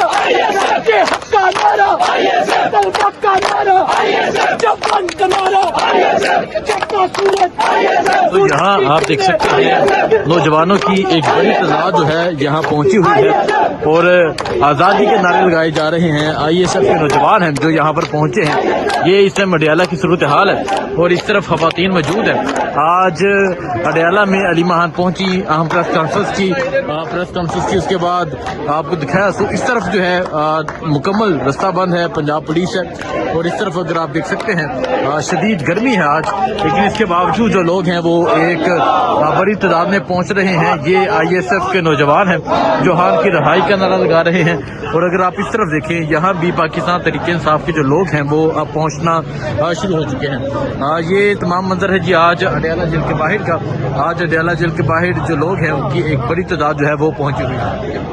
یہ حق کا نعرہ، طلبہ کا نعرہ، جوان کا نعرہ، جب صورت. تو یہاں آپ دیکھ سکتے ہیں نوجوانوں کی ایک بڑی تعداد جو ہے یہاں پہنچی ہوئی ہے اور آزادی کے نعرے لگائے جا رہے ہیں. ISF کے نوجوان ہیں جو یہاں پر پہنچے ہیں. یہ اس ٹائم اڈیالہ کی صورتحال ہے اور اس طرف خواتین موجود ہیں. آج اڈیالہ میں علیمہ خان پہنچی، اہم پریس کانفرنس کی، اس کے بعد آپ کو دکھایا. اس طرف جو ہے مکمل رستہ بند ہے، پنجاب پولیس ہے اور اس طرف اگر آپ دیکھ سکتے ہیں شدید گرمی ہے آج، لیکن اس کے باوجود جو لوگ ہیں وہ ایک بڑی تعداد میں پہنچ رہے ہیں. یہ ISF کے نوجوان ہیں جو خان کی رہائی کا نعرہ لگا رہے ہیں. اور اگر آپ اس طرف دیکھیں یہاں بھی پاکستان تحریک انصاف کے جو لوگ ہیں وہ اب پہنچنا شروع ہو چکے ہیں. یہ تمام منظر ہے جی آج اڈیالہ جیل کے باہر کا. آج اڈیالہ جیل کے باہر جو لوگ ہیں ان کی ایک بڑی تعداد جو ہے وہ پہنچی ہوئی ہے.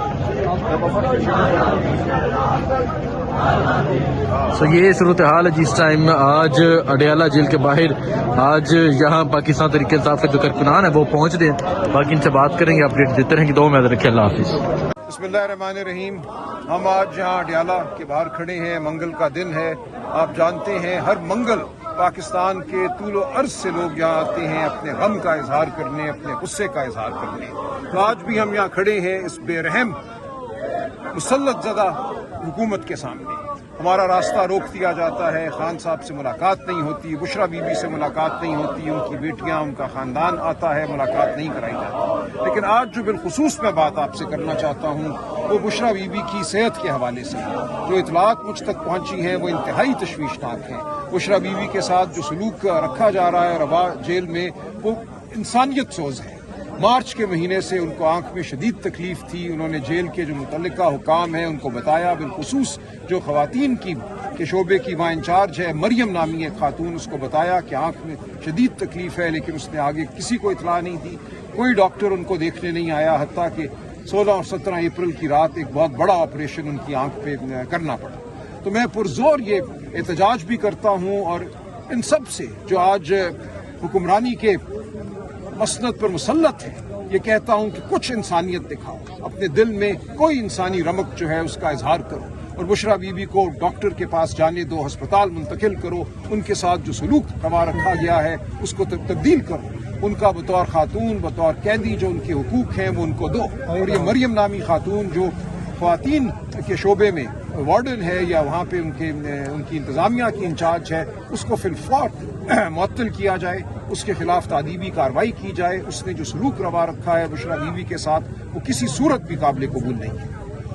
یہ صورتحال ہے جس ٹائم آج اڈیالہ جیل کے باہر. آج یہاں پاکستان تحریک انصاف کے جو کارکنان ہیں وہ پہنچ رہے ہیں. باقی ان سے بات کریں گے، اپڈیٹ دیتے رہیں گے. دو میں رکھیں. اللہ حافظ. بسم اللہ الرحمن الرحیم. ہم آج یہاں اڈیالہ کے باہر کھڑے ہیں. منگل کا دن ہے. آپ جانتے ہیں ہر منگل پاکستان کے طول و عرض سے لوگ یہاں آتے ہیں اپنے غم کا اظہار کرنے، اپنے غصے کا اظہار کرنے. تو آج بھی ہم یہاں کھڑے ہیں اس بے رحم مسلط زدہ حکومت کے سامنے. ہمارا راستہ روک دیا جاتا ہے، خان صاحب سے ملاقات نہیں ہوتی، بشرا بی بی سے ملاقات نہیں ہوتی، ان کی بیٹیاں، ان کا خاندان آتا ہے، ملاقات نہیں کرائی جاتی. لیکن آج جو بالخصوص میں بات آپ سے کرنا چاہتا ہوں وہ بشرا بی بی کی صحت کے حوالے سے ہے. جو اطلاعات مجھ تک پہنچی ہیں وہ انتہائی تشویشناک ہیں. بشرا بی بی کے ساتھ جو سلوک رکھا جا رہا ہے روا جیل میں وہ انسانیت سوز ہے. مارچ کے مہینے سے ان کو آنکھ میں شدید تکلیف تھی. انہوں نے جیل کے جو متعلقہ حکام ہیں ان کو بتایا، بالخصوص جو خواتین کے شعبے کی وہاں انچارج ہے مریم نامی ایک خاتون، اس کو بتایا کہ آنکھ میں شدید تکلیف ہے، لیکن اس نے آگے کسی کو اطلاع نہیں دی. کوئی ڈاکٹر ان کو دیکھنے نہیں آیا، حتیٰ کہ 16 اور 17 اپریل کی رات ایک بہت بڑا آپریشن ان کی آنکھ پہ کرنا پڑا. تو میں پرزور یہ احتجاج بھی کرتا ہوں اور ان سب سے جو آج حکمرانی کے مسند پر مسلط ہے یہ کہتا ہوں کہ کچھ انسانیت دکھاؤ، اپنے دل میں کوئی انسانی رمق جو ہے اس کا اظہار کرو اور بشرا بی بی کو ڈاکٹر کے پاس جانے دو، ہسپتال منتقل کرو. ان کے ساتھ جو سلوک روا رکھا گیا ہے اس کو تبدیل کرو. ان کا بطور خاتون، بطور قیدی جو ان کے حقوق ہیں وہ ان کو دو. اور یہ مریم نامی خاتون جو خواتین کے شعبے میں وارڈن ہے یا وہاں پہ ان کی انتظامیہ کی انچارج ہے، اس کو فی الفور معطل کیا جائے، اس کے خلاف تعدیبی کارروائی کی جائے. اس نے جو سلوک روا رکھا ہے بشرا بی بی کے ساتھ وہ کسی صورت بھی قابل قبول نہیں ہے.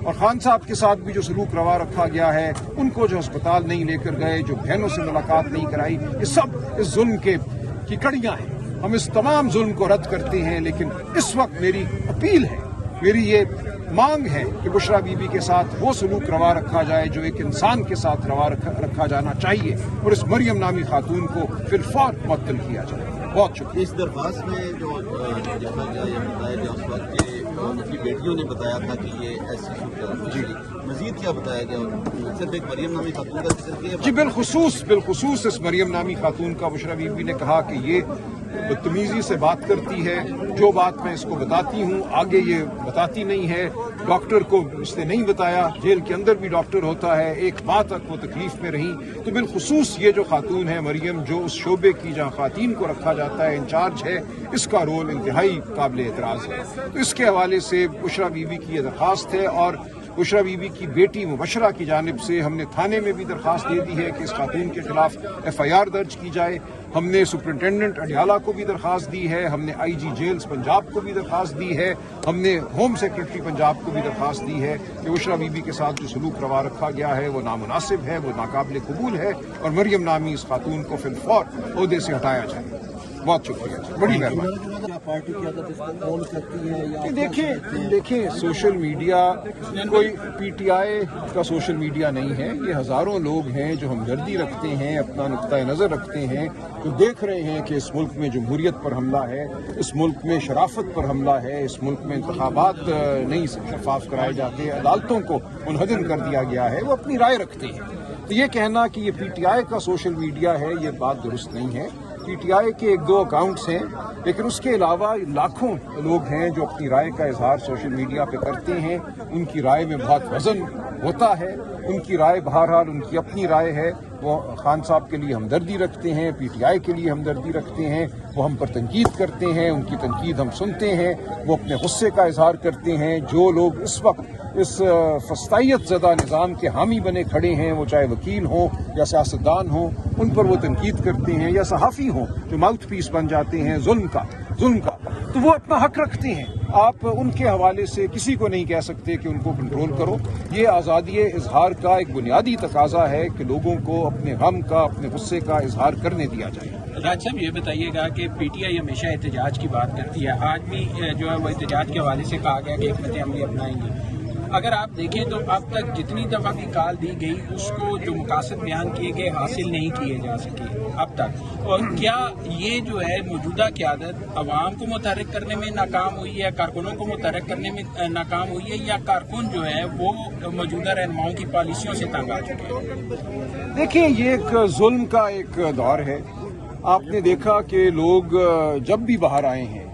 اور خان صاحب کے ساتھ بھی جو سلوک روا رکھا گیا ہے، ان کو جو ہسپتال نہیں لے کر گئے، جو بہنوں سے ملاقات نہیں کرائی، یہ سب اس ظلم کی کڑیاں ہیں. ہم اس تمام ظلم کو رد کرتے ہیں، لیکن اس وقت میری اپیل ہے، میری یہ मांग है कि बुशरा बीबी के साथ वो सलूक रवा रखा जाए जो एक इंसान के साथ रवा रखा जाना चाहिए, और इस मरियम नामी खातून को फिलफौर मुअत्तल किया जाए। बहुत शुक्रिया। इस दरख्वास्त में जो लिखा गया या बताया गया उस वक्त के उनकी बेटियों ने बताया था कि ये ऐसी जी, मजीद क्या बताया गया? सिर्फ एक मरियम नामी खातून का जिक्र किया जी, बिलखुसूस इस मरियम नामी खातून का बुशरा बीबी ने कहा कि ये बदतमीजी से बात करती है, जो बात मैं इसको बताती हूँ आगे ये बताती नहीं है, डॉक्टर को इसने नहीं बताया, जेल के अंदर भी डॉक्टर होता है, एक माह तक वो तकलीफ में रही। तो बिलखुसूस ये जो खातून है मरियम, जो उस शोबे की जहाँ खातून को रखा जाता है, इंचार्ज है, इसका रोल इंतहाई काबिल एतराज़ है। तो इसके हवाले से बुशरा बीबी की ये दरख्वास्त है, और बुशरा बीबी की बेटी मुबशरा की जानिब से हमने थाने में भी दरख्वास्त दे दी है कि इस खातून के खिलाफ FIR दर्ज की जाए। हमने सुपरिटेंडेंट अडियाला को भी दरख्वास्त दी है, हमने IG जेल्स पंजाब को भी दरख्वास्त दी है, हमने होम सेक्रेटरी पंजाब को भी दरख्वास्त दी है कि बुशरा बीबी के साथ जो सलूक रवा रखा गया है वो नामुनासिब है, वो नाकाबिल कबूल है, और मरियम नामी इस खातून को फिलफौर ओहदे से हटाया जाए। बहुत शुक्रिया, बड़ी मेहरबानी। पार्टी की अगर इसको कॉल करती है या देखिए सोशल मीडिया कोई PTI का सोशल मीडिया नहीं है, ये हज़ारों लोग हैं जो हमदर्दी रखते हैं, अपना नुक्ता नज़र रखते हैं, जो देख रहे हैं कि इस मुल्क में जमहूरियत पर हमला है, इस मुल्क में शराफत पर हमला है, इस मुल्क में इंतखाबात नहीं शफाफ कराए जाते, अदालतों को मुनहदम कर दिया गया है, वो अपनी राय रखते हैं। तो ये कहना कि ये PTI का सोशल मीडिया है, ये बात दुरुस्त नहीं है। PTI के 1-2 अकाउंट्स हैं, लेकिन उसके अलावा लाखों लोग हैं जो अपनी राय का इजहार सोशल मीडिया पे करते हैं। उनकी राय में बहुत वजन होता है, उनकी राय बहरहाल उनकी अपनी राय है। वो खान साहब के लिए हमदर्दी रखते हैं, PTI के लिए हमदर्दी रखते हैं, वो हम पर तनकीद करते हैं, उनकी तनकीद हम सुनते हैं, वो अपने गुस्से का इजहार करते हैं। जो लोग इस वक्त इस फस्तायत ज़दा निज़ाम के हामी बने खड़े हैं, वो चाहे वकील हों या सियासतदान हों, उन पर वो तनकीद करते हैं, या सहाफ़ी हों जो माउथ पीस बन जाते हैं जुल्म का, तो वो अपना हक रखते हैं। आप उनके हवाले से किसी को नहीं कह सकते कि उनको कंट्रोल करो। ये आज़ादी इजहार का एक बुनियादी तकाजा है कि लोगों को अपने गम का, अपने गुस्से का इजहार करने दिया जाए। राज साहब, ये बताइएगा कि PTI हमेशा एहतजाज की बात करती है, आज भी जो है वो एहतजाज के हवाले से कहा गया कि हिकमत अमली अपनाएंगे। अगर आप देखें तो अब तक जितनी दफ़ा भी कॉल दी गई, उसको जो मकासद बयान किए गए हासिल नहीं किए जा सके अब तक। और क्या ये जो है मौजूदा क़यादत अवाम को मुतहर्रिक करने में नाकाम हुई है, कारकुनों को मुतहर्रिक करने में नाकाम हुई है, या कारकुन जो है वो मौजूदा रहनुमाओं की पॉलिसियों से तंग आ चुके हैं? देखिए, ये एक जुल्म का एक दौर है। आपने देखा कि लोग जब भी बाहर आए हैं,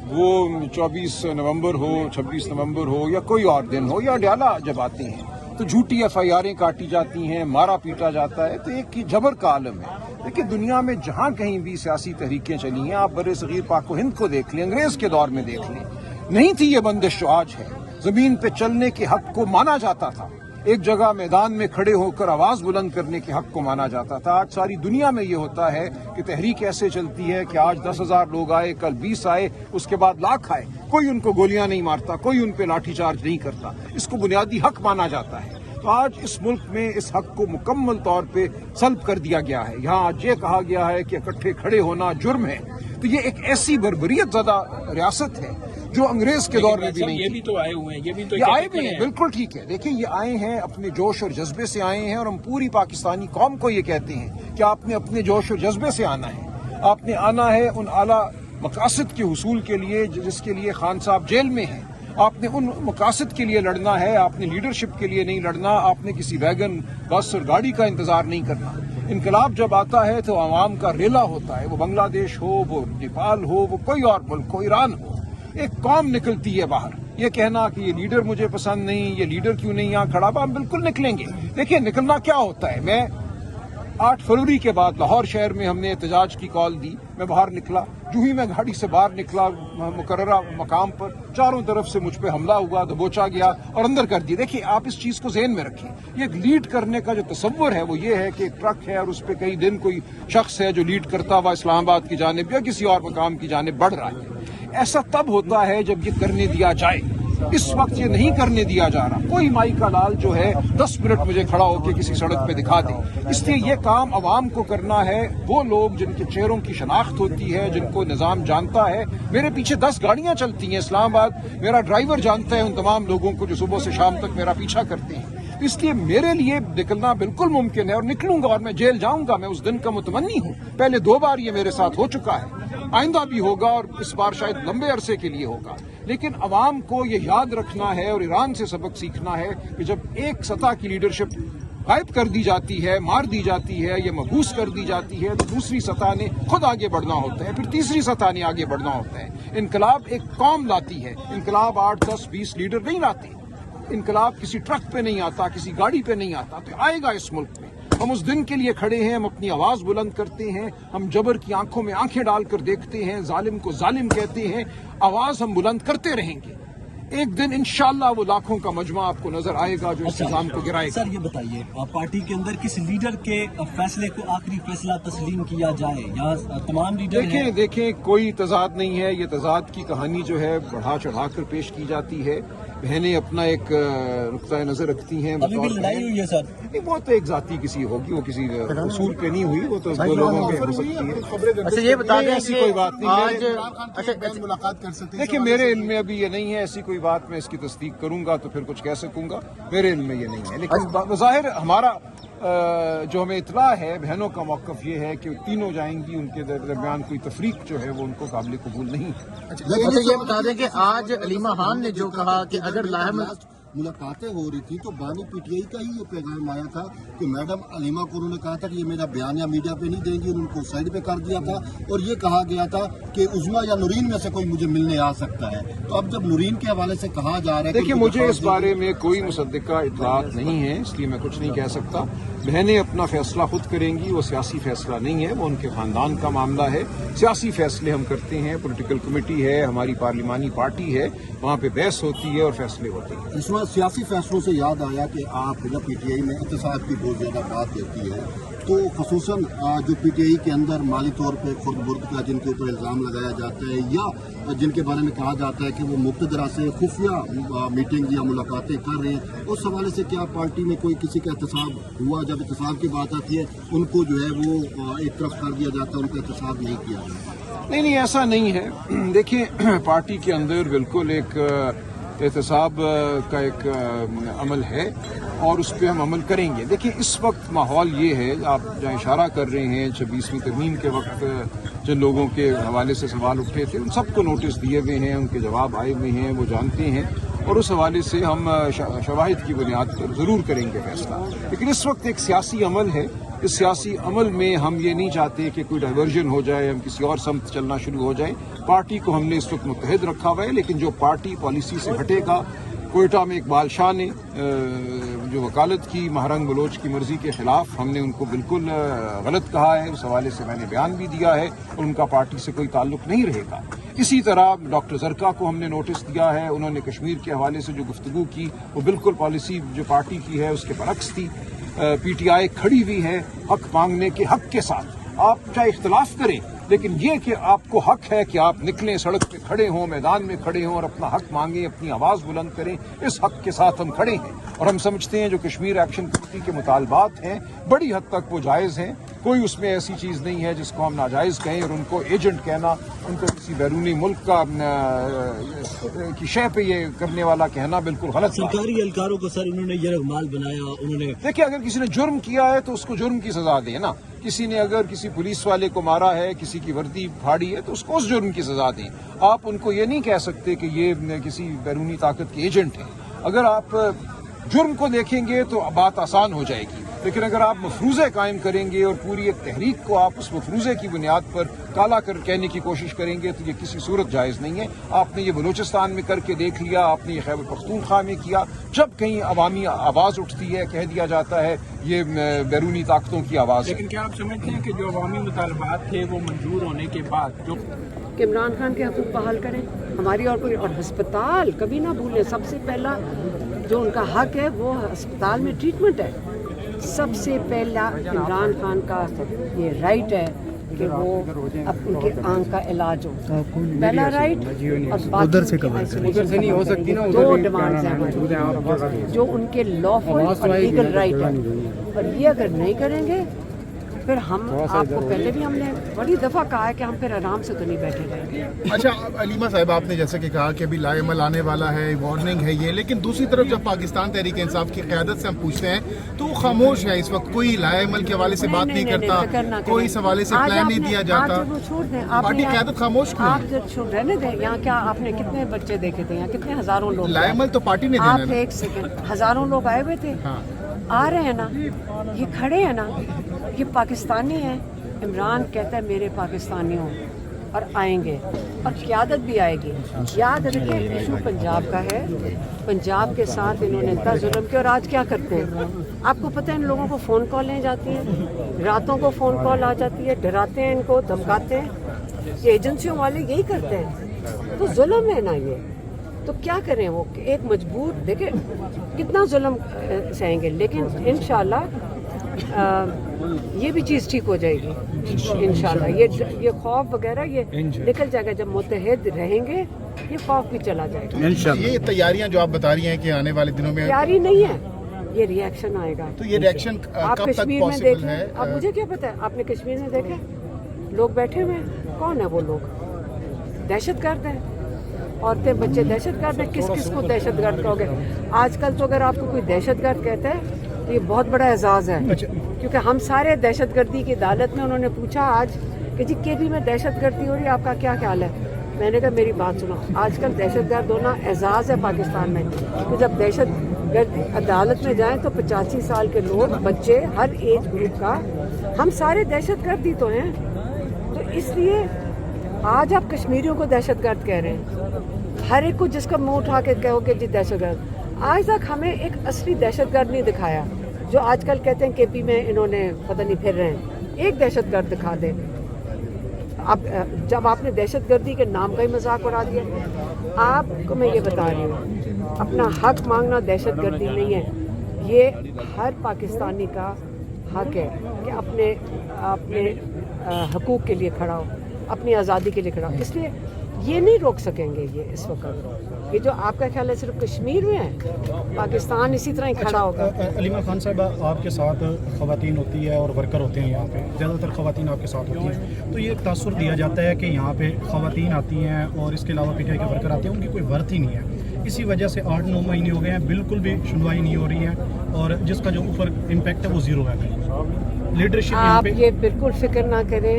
वो 24 नवंबर हो, 26 नवंबर हो, या कोई और दिन हो, या अडियाला जब आते हैं तो झूठी FIR'ें काटी जाती हैं, मारा पीटा जाता है। तो एक जबर का आलम है। देखिए, दुनिया में जहां कहीं भी सियासी तहरीकें चली हैं, आप बड़े सगीर पाक हिंद को देख लें, अंग्रेज के दौर में देख लें, नहीं थी ये बंदिश जो आज है। जमीन पे चलने के हक को माना जाता था, एक जगह मैदान में खड़े होकर आवाज बुलंद करने के हक को माना जाता था। आज सारी दुनिया में ये होता है कि तहरीक ऐसे चलती है कि आज 10,000 लोग आए, कल 20 आए, उसके बाद लाख आए, कोई उनको गोलियां नहीं मारता, कोई उन पे लाठीचार्ज नहीं करता। इसको बुनियादी हक माना जाता है। तो आज इस मुल्क में इस हक को मुकम्मल तौर पे सल्ब कर दिया गया है। यहाँ आज ये कहा गया है कि इकट्ठे खड़े होना जुर्म है। तो ये एक ऐसी बर्बरियत ज़्यादा रियासत है जो अंग्रेज के दौर में भी नहीं। ये भी तो आए हुए हैं, ये आए भी हैं, बिल्कुल ठीक है। देखिए, ये आए हैं अपने जोश और जज्बे से आए हैं, और हम पूरी पाकिस्तानी कौम को ये कहते हैं कि आपने अपने जोश और जज्बे से आना है। आपने आना है उन आला मकासद के हुसूल के लिए जिसके लिए खान साहब जेल में हैं। आपने उन मकासद के लिए लड़ना है, आपने लीडरशिप के लिए नहीं लड़ना। आपने किसी वैगन, बस और गाड़ी का इंतजार नहीं करना। इनकलाब जब आता है तो आवाम का रेला होता है, वो बांग्लादेश हो, वो नेपाल हो, वो कोई और मुल्क हो, ईरान हो, एक कौम निकलती है बाहर। ये कहना कि ये लीडर मुझे पसंद नहीं, ये लीडर क्यों नहीं यहाँ खड़ा, हम बिल्कुल निकलेंगे। देखिए, निकलना क्या होता है। मैं 8 फरवरी के बाद लाहौर शहर में हमने एहतजाज की कॉल दी, मैं बाहर निकला। जो ही मैं गाड़ी से बाहर निकला, मुकर्ररा मकाम पर चारों तरफ से मुझ पे हमला हुआ, दबोचा गया और अंदर कर दिया। देखिए, आप इस चीज को ज़हन में रखें। ये लीड करने का जो तस्वर है वो ये है कि एक ट्रक है और उस पर कई दिन कोई शख्स है जो लीड करता हुआ इस्लामाबाद की जानिब या किसी और मकाम की जानिब बढ़ रहा है। ऐसा तब होता है जब ये करने दिया जाए। इस वक्त ये नहीं करने दिया जा रहा। कोई माई का लाल जो है 10 मिनट मुझे खड़ा होकर किसी सड़क पे दिखा दे। इसलिए ये काम अवाम को करना है। वो लोग जिनके चेहरों की शनाख्त होती है, जिनको निज़ाम जानता है। मेरे पीछे 10 गाड़ियां चलती हैं इस्लामाबाद, मेरा ड्राइवर जानता है उन तमाम लोगों को जो सुबह से शाम तक मेरा पीछा करते हैं। इसलिए मेरे लिए निकलना बिल्कुल मुमकिन है और निकलूंगा और मैं जेल जाऊंगा। मैं उस दिन का मुतमन्नी हूं। पहले 2 बार ये मेरे साथ हो चुका है, आइंदा भी होगा और इस बार शायद लंबे अरसे के लिए होगा। लेकिन अवाम को ये याद रखना है और ईरान से सबक सीखना है कि जब एक सतह की लीडरशिप गायब कर दी जाती है, मार दी जाती है या मबूस कर दी जाती है, तो दूसरी सतह ने खुद आगे बढ़ना होता है, फिर तीसरी सतह ने आगे बढ़ना होता है। इनकलाब एक कौम लाती है, इनकलाब 8, 10, 20 लीडर नहीं लाते। इनकलाब किसी ट्रक पे नहीं आता, किसी गाड़ी पे नहीं आता, तो आएगा इस मुल्क में। हम उस दिन के लिए खड़े हैं, हम अपनी आवाज बुलंद करते हैं, हम जबर की आंखों में आंखें डालकर देखते हैं, जालिम को जालिम कहते हैं, आवाज हम बुलंद करते रहेंगे। एक दिन इंशाअल्लाह वो लाखों का मजमा आपको नजर आएगा जो इस निजाम को गिराएगा। सर ये बताइए, पार्टी के अंदर किस लीडर के फैसले को आखिरी फैसला तस्लीम किया जाए या तमाम लीडर देखें कोई तजाद नहीं है। ये तजाद की कहानी जो है बढ़ा चढ़ा कर पेश की जाती है। बहनें अपना एक नुक्ता नजर रखती हैं। अभी भी लड़ाई हुई है सर? नहीं, वो तो एक जाति किसी होगी, वो किसी उसूल पे नहीं हुई, वो तो 2 लोगों पे हो सकती है। अच्छा ये बता दें ऐसी कोई बात नहीं आज है। मुलाकात कर सकते हैं? देखिए मेरे इल्म में अभी ये नहीं है, ऐसी कोई बात मैं इसकी तस्दीक करूंगा तो फिर कुछ कह सकूंगा। मेरे इल्म में ये नहीं है, लेकिन ज़ाहिर हमारा जो हमें इतला है, बहनों का मौक़िफ़ ये है कि तीनों जाएंगी, उनके दरमियान कोई तफरीक जो है वो उनको काबिल कबूल नहीं है। अच्छा ये बता दें कि आज अलीमा खान ने जो कहा कि अगर लाहम मुलाकातें हो रही थी तो बानी पीटीआई का ही ये पैगाम आया था कि मैडम अलीमा को उन्होंने कहा था कि ये मेरा बयान या मीडिया पे नहीं देंगी, उनको साइड पे कर दिया था और ये कहा गया था कि उज़मा या नूरीन में से कोई मुझे मिलने आ सकता है। तो अब जब नूरीन के हवाले से कहा जा रहा है, देखिए मुझे इस बारे में कोई मुसद्दिका इत्तलात नहीं है, इसलिए मैं कुछ नहीं कह सकता। बहनें अपना फैसला खुद करेंगी, वो सियासी फैसला नहीं है, वो उनके खानदान का मामला है। सियासी फैसले हम करते हैं, पॉलिटिकल कमेटी है, हमारी पार्लिमानी पार्टी है, वहाँ पे बहस होती है और फैसले होते हैं। इसमें सियासी फैसलों से याद आया कि आप जब पीटीआई में एहतसाब की बहुत ज़्यादा बात रहती है, तो खसूसन जो पीटीआई के अंदर माली तौर पर खुर्द-बुर्द का जिनके ऊपर इल्ज़ाम लगाया जाता है या जिनके बारे में कहा जाता है कि वो मुक्तदरा से खुफिया मीटिंग या मुलाकातें कर रहे हैं, उस हवाले से क्या पार्टी में कोई किसी का एहतसाब हुआ? जब एहतसाब की बात आती है उनको जो है वो एक तरफ कर दिया जाता है, उनका एहतसाब नहीं किया जाता। नहीं, ऐसा नहीं है। देखिए पार्टी के अंदर बिल्कुल एक एहतसाब का एक अमल है और उस पर हम अमल करेंगे। देखिए इस वक्त माहौल ये है, आप जहाँ इशारा कर रहे हैं 26वीं तरमीम के वक्त जिन लोगों के हवाले से सवाल उठे थे उन सबको नोटिस दिए हुए हैं, उनके जवाब आए हुए हैं, वो जानते हैं और उस हवाले से हम शवाहिद की बुनियाद पर ज़रूर करेंगे फैसला। लेकिन इस वक्त एक सियासी अमल है, इस सियासी अमल में हम ये नहीं चाहते कि कोई डाइवर्जन हो जाए, हम किसी और समत चलना शुरू हो जाए। पार्टी को हमने इस वक्त मुत्तहिद रखा हुआ है, लेकिन जो पार्टी पॉलिसी से हटेगा, कोयटा में इकबाल शाह ने जो वकालत की महारंग बलोच की मर्जी के खिलाफ, हमने उनको बिल्कुल गलत कहा है, उस हवाले से मैंने बयान भी दिया है और उनका पार्टी से कोई ताल्लुक नहीं रहेगा। इसी तरह डॉक्टर जरका को हमने नोटिस दिया है, उन्होंने कश्मीर के हवाले से जो गुफ्तगू की वो बिल्कुल पॉलिसी जो पार्टी की है उसके बरक्स थी। पीटीआई खड़ी हुई है हक मांगने के हक के साथ। आप चाहे इख्तलाफ करें, लेकिन ये कि आपको हक है कि आप निकलें, सड़क पे खड़े हों, मैदान में खड़े हों और अपना हक मांगें, अपनी आवाज़ बुलंद करें, इस हक के साथ हम खड़े हैं। और हम समझते हैं जो कश्मीर एक्शन कमेटी के मुतालबात हैं बड़ी हद तक वो जायज़ हैं, कोई उसमें ऐसी चीज़ नहीं है जिसको हम नाजायज़ कहें और उनको एजेंट कहना, उनको किसी बैरूनी मुल्क का की शय पे ये करने वाला कहना बिल्कुल गलत। सरकारी एहलकारों को सर उन्होंने ये रगमाल बनाया, उन्होंने देखिए अगर किसी ने जुर्म किया है तो उसको जुर्म की सजा दे ना। किसी ने अगर किसी पुलिस वाले को मारा है, किसी की वर्दी फाड़ी है तो उसको उस जुर्म की सजा दें। आप उनको ये नहीं कह सकते कि ये किसी बैरूनी ताकत के एजेंट हैं। अगर आप जुर्म को देखेंगे तो बात आसान हो जाएगी, लेकिन अगर आप मफरूज़े कायम करेंगे और पूरी एक तहरीक को आप उस मफरूज़े की बुनियाद पर काला कर कहने की कोशिश करेंगे तो ये किसी सूरत जायज़ नहीं है। आपने ये बलूचिस्तान में करके देख लिया, आपने ये खैबर पख्तूनख्वा में किया। जब कहीं अवामी आवाज़ उठती है, कह दिया जाता है ये बैरूनी ताकतों की आवाज़ है। लेकिन क्या आप समझते हैं कि जो अवामी मुतालबात थे वो मंजूर होने के बाद जो इमरान खान के हकूक़ बहाल करें हमारी और कोई, और अस्पताल कभी ना भूलें, सबसे पहला जो उनका हक है वो अस्पताल में ट्रीटमेंट है। सबसे पहला इमरान खान का ये राइट है कि वो अब उनके आंख का इलाज हो, पहला राइट, और उधर से नहीं हो सकती ना, दो डिमांड्स हैं जो उनके लॉफुल और लीगल राइट है, और ये अगर नहीं करेंगे फिर हम आपको पहले भी हमने बड़ी दफ़ा कहा है कि हम फिर आराम से तो नहीं बैठे रहेंगे। अच्छा अलीमा साहब, आपने जैसे कि कहा कि अभी लाएमल आने वाला है, वार्निंग है ये, लेकिन दूसरी तरफ जब पाकिस्तान तहरीक इंसाफ की क़यादत से हम पूछते हैं तो वो खामोश है इस वक्त, कोई लाएमल के हवाले से बात नहीं करता, कोई इस हवाले से प्लान नहीं दिया जाता, पार्टी क़यादत खामोश क्यों? आप जब छोड़ रहने दें, यहाँ क्या आपने कितने बच्चे देखे थे, यहाँ कितने हज़ारों लोग, लाएमल तो पार्टी ने आप एक सेकंड, हज़ारों लोग आए हुए थे, आ रहे हैं ना, ये खड़े हैं ना, ये पाकिस्तानी हैं। इमरान कहता है मेरे पाकिस्तानी हो, और आएंगे, और क़यादत भी आएगी। याद रखें इशू पंजाब का है, पंजाब के साथ इन्होंने इतना जुल्म किया, और आज क्या करते हैं आपको पता है, इन लोगों को फ़ोन कॉलें जाती हैं, रातों को फ़ोन कॉल आ जाती है, डराते हैं, इनको धमकाते हैं, ये एजेंसियों वाले यही करते हैं, तो जुल्म है ना ये, तो क्या करें वो, एक मजबूर देखें कितना जुल्म सहेंगे, लेकिन इंशाल्लाह ये भी चीज़ ठीक हो जाएगी इंशाल्लाह, ये खौफ वगैरह ये निकल जाएगा, जब मुत्तहिद रहेंगे ये खौफ भी चला जाएगा। ये तैयारियां जो आप बता रही हैं कि आने वाले दिनों में, तैयारी नहीं है, ये रिएक्शन आएगा। तो ये रिएक्शन आप कब तक कश्मीर में पॉसिबल देखें, है? अब मुझे क्या पता है, आपने कश्मीर में देखे लोग बैठे हुए हैं, कौन है वो लोग, दहशतगर्द हैं, औरतें बच्चे दहशतगर्द हैं, किस किस को दहशतगर्द कहोगे? आजकल तो अगर आपको कोई दहशतगर्द कहता है तो ये बहुत बड़ा एजाज़ है, क्योंकि हम सारे दहशतगर्दी की अदालत में, उन्होंने पूछा आज कि जी केपी में दहशतगर्दी हो रही है, आपका क्या ख्याल है? मैंने कहा मेरी बात सुनो, आजकल दहशतगर्द होना एजाज़ है पाकिस्तान में, तो जब दहशतगर्द अदालत में जाएं तो 85 साल के लोग, बच्चे, हर एज ग्रुप का, हम सारे दहशतगर्दी तो हैं, तो इसलिए आज आप कश्मीरियों को दहशतगर्द कह रहे हैं, हर एक को जिसका मुंह उठा के कहोगे जी दहशतगर्द, आज तक हमें एक असली दहशतगर्द नहीं दिखाया, जो आजकल कहते हैं केपी में इन्होंने पता नहीं फिर रहे हैं, एक दहशतगर्द दिखा दे। अब जब आपने दहशतगर्दी के नाम का ही मजाक उड़ा दिया, आपको मैं ये बता रही हूँ, अपना हक मांगना दहशतगर्दी नहीं है, ये हर पाकिस्तानी का हक है कि अपने अपने हकूक़ के लिए खड़ा हो, अपनी आज़ादी के लिए खड़ा हो, इसलिए ये नहीं रोक सकेंगे ये इस वक्त। ये जो आपका ख्याल है सिर्फ कश्मीर में है, पाकिस्तान इसी तरह ही खड़ा होगा। अलीमा खान साहब, आपके साथ ख़वातीन होती है और वर्कर होते हैं, यहाँ पे ज़्यादातर ख़वातीन आपके साथ होती हैं, तो ये तासुर दिया जाता है कि यहाँ पे ख़वातीन आती हैं और इसके अलावा पीटीआई के वर्कर आते हैं, उनकी कोई वर्थ ही नहीं है, इसी वजह से 8-9 महीने हो गए हैं, बिल्कुल भी सुनवाई नहीं हो रही है, और जिसका जो ऊपर इम्पैक्ट है वो ज़ीरो है। लीडरशिप आप ये बिल्कुल फिक्र ना करें,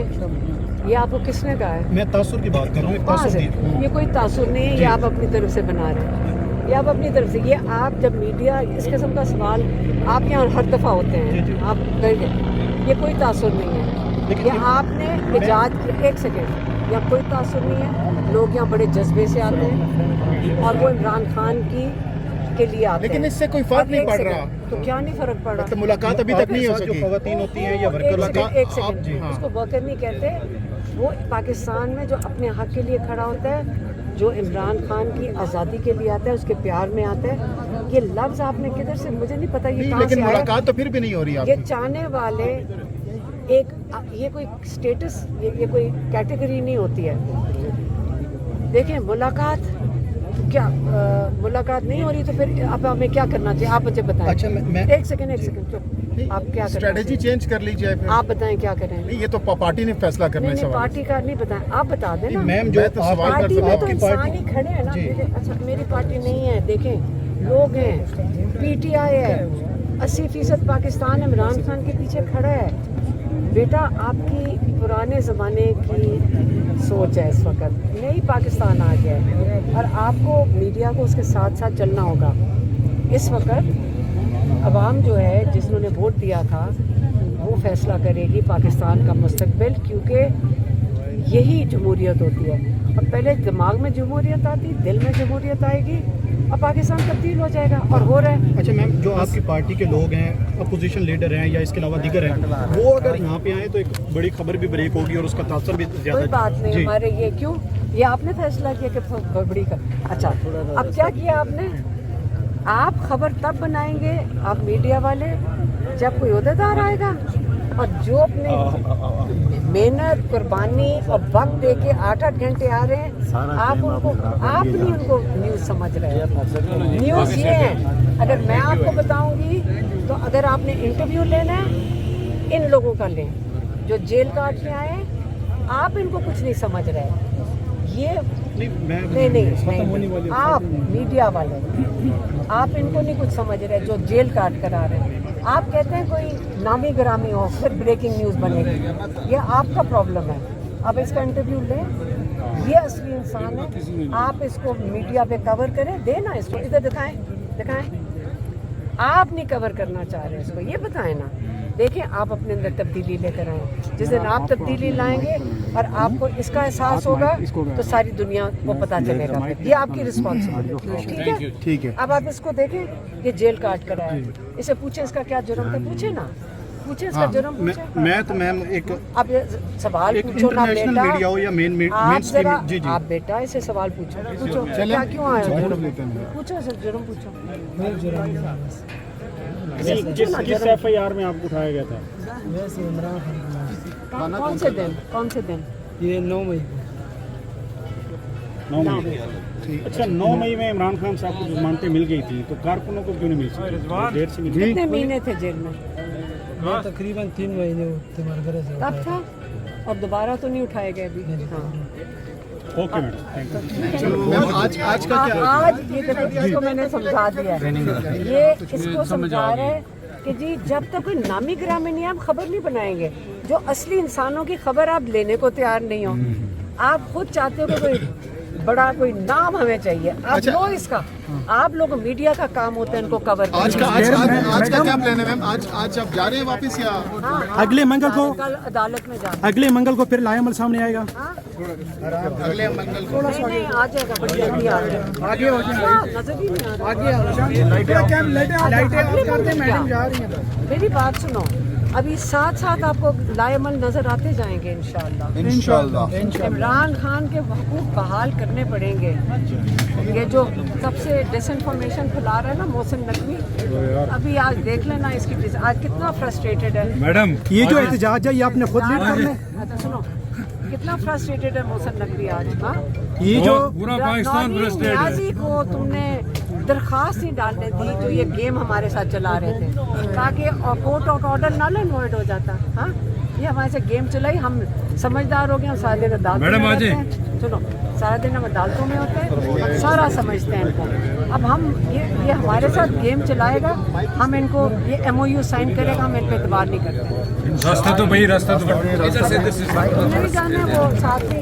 ये आपको किसने कहा है? मैं तासुर की बात कर रहा हूँ, ये कोई तासुर नहीं है, ये आप अपनी तरफ से बना रहे हैं, ये आप अपनी तरफ से, ये आप जब मीडिया इस किस्म का सवाल, आप यहाँ हर दफ़ा होते हैं, आप करेंगे, ये कोई तासुर नहीं है, ये आपने इजाद किया, एक सेकेंड, यह कोई तासुर नहीं है, लोग यहाँ बड़े जज्बे से आते हैं और वो इमरान खान के लिए आते हैं, लेकिन इससे कोई फर्क नहीं पड़ रहा, तो क्या नहीं फर्क पड़ रहा? तो मुलाकात अभी तक नहीं हो सकी, जो ख़वातीन होती हैं या वर्कर, एक सेकंड, उसको वर्कर नहीं कहते, वो पाकिस्तान में जो अपने हक के लिए खड़ा होता है, जो इमरान खान की आज़ादी के लिए आता है, उसके प्यार में आता है, ये लफ्ज़ आपने किधर से, मुझे नहीं पता ये कहाँ से आया, मुलाकात तो फिर भी नहीं हो रही, ये चाहने वाले एक, ये कोई स्टेटस, ये कोई कैटेगरी नहीं होती है। देखें मुलाकात क्या मुलाकात नहीं हो रही, तो फिर अब हमें क्या करना चाहिए, आप मुझे बताएं। अच्छा, मैं एक सेकंड चुप, आप क्या स्ट्रेटेजी चेंज कर लीजिए, आप बताएं क्या करें। नहीं, ये तो पार्टी ने फैसला करना है, पार्टी का नहीं बताएं, आप बता दें ना। मैम जो पार्टी में तो इंसान ही खड़े हैं ना, अच्छा मेरी पार्टी नहीं है, देखें लोग हैं, पीटीआई है, 80% पाकिस्तान इमरान खान के पीछे खड़ा है। बेटा आपकी पुराने ज़माने की सोच है, इस वक्त नई पाकिस्तान आ गया है, और आपको मीडिया को उसके साथ साथ चलना होगा। इस वक्त अवाम जो है जिन्होंने वोट दिया था वो फैसला करेगी पाकिस्तान का मुस्तकबिल, क्योंकि यही जमहूरियत होती है। और पहले दिमाग में जमहूरियत आती, दिल में जमहूरियत आएगी और पाकिस्तान तब्दील हो जाएगा, और हो रहा है। अच्छा मैम, जो आपकी पार्टी के लोग हैं, अपोजिशन लीडर हैं या इसके अलावा दीगर हैं, वो अगर यहाँ पे आए तो एक बड़ी खबर भी ब्रेक होगी और उसका तासर भी ज़्यादा। कोई बात नहीं, हमारे ये क्यों, ये आपने फैसला किया कि बड़ी का, अच्छा अब क्या किया आपने, आप खबर तब बनाएंगे आप मीडिया वाले जब कोई ओहदेदार आएगा, اور جو اپنے محنت قربانی اور وقت دے کے 8-8 گھنٹے آ رہے ہیں، آپ نہیں ان کو نیوز سمجھ رہے ہیں. نیوز یہ ہے، اگر میں آپ کو بتاؤں گی تو اگر آپ نے انٹرویو لینا ہے ان لوگوں کا لیں جو جیل کاٹ کے آئے. آپ ان کو کچھ نہیں سمجھ رہے. یہ نہیں آپ میڈیا والے آپ ان کو نہیں کچھ سمجھ رہے جو جیل کاٹ کر آ رہے ہیں. آپ کہتے ہیں کوئی نامی گرامی ہو پھر بریکنگ نیوز بنے گی. یہ آپ کا پرابلم ہے. آپ اس کا انٹرویو لیں. یہ اصلی انسان ہے. آپ اس کو میڈیا پہ کور کریں. دیں نا اس کو. ادھر دکھائیں. آپ نہیں کور کرنا چاہ رہے اس کو. یہ بتائیں نا. دیکھیں آپ اپنے اندر تبدیلی لے کر آئیں. جس دن آپ تبدیلی لائیں گے اور آپ کو اس کا احساس ہوگا تو ساری دنیا کو پتہ چلے گا. یہ آپ کی رسپانسبلٹی. ٹھیک ہے. اب آپ اس کو دیکھیں یہ جیل کاٹ کر آیا. اسے پوچھیں اس کا کیا جرم تھا. پوچھیں نا. پوچھیں اس کا جرم. میں تو میم ایک اب سوال پوچھو نا بیٹا. میڈیا ہو یا مین آپ بیٹا اسے سوال پوچھو. کیا کیوں آیا پوچھو. اسے جرم پوچھو. کس ایف آئی آر میں آپ کو اٹھایا گیا تھا؟ کون سے دن؟ یہ 9 مئی. اچھا 9 مئی میں عمران خان صاحب کو ضمانتیں مل گئی تھی تو کارکنوں کو کیوں نہیں مل سکتی؟ دیر سے کتنے مہینے تھے جیل میں؟ تقریباً 3 مہینے تب تھا. اور دوبارہ تو نہیں اٹھائے گئے ابھی. Okay madam. آج یہ دیکھو جس کو میں نے سمجھا دیا ہے یہ اس کو سمجھا رہے ہیں کہ جی جب تک کوئی نامی گرامی نہیں آپ خبر نہیں بنائیں گے. جو اصلی انسانوں کی خبر آپ لینے کو تیار نہیں ہو. آپ خود چاہتے ہو کہ کوئی بڑا کوئی نام ہمیں چاہیے. آپ لو اس کا. آپ لوگ میڈیا کا کام ہوتا ہے ان کو کور. آج کا کیا پلان ہے میم؟ آج آپ جا رہے ہیں واپس یا اگلے منگل کو؟ کل عدالت میں جا. اگلے منگل کو پھر لائے عمل سامنے آئے گا. اگلے منگل کو نہیں آ جائے گا. بڑی جلدی آ جائے گا. آگے نظر ہی نہیں آ رہا. میری بات سنو. ابھی ساتھ آپ کو لائے عمل نظر آتے جائیں گے انشاءاللہ. عمران خان کے حقوق بحال کرنے پڑیں گے. یہ جو سب سے ڈس انفارمیشن پھیلا رہا ہے نا محسن نقوی, ابھی آج دیکھ لینا اس کی آج کتنا فرسٹریٹڈ ہے. میڈم یہ جو احتجاج ہے یہ آپ نے خود لیڈ کرنا ہے. اچھا سنو کتنا فرسٹریٹڈ ہے محسن نقوی آج. ہاں یہ جو پورا پاکستان نیازی کو تم نے درخواست نہیں ڈالنے تھی جو یہ گیم ہمارے ساتھ چلا رہے تھے تاکہ court of order null and void ہو جاتا. ہاں یہ ہمارے سے گیم چلائی. ہم سمجھدار ہو گئے. ہم سارے دن عدالتوں میں ہوتے ہیں. سنو سارا دن ہم عدالتوں میں ہوتے ہیں. ہم سارا سمجھتے ہیں ان کو. اب ہم یہ ہمارے ساتھ گیم چلائے گا. ہم ان کو یہ ایم او یو سائن کرے گا. ہم ان پہ اعتبار نہیں کرتے. راستہ تو بھائی راستہ تو نہیں جانا وہ ساتھ میں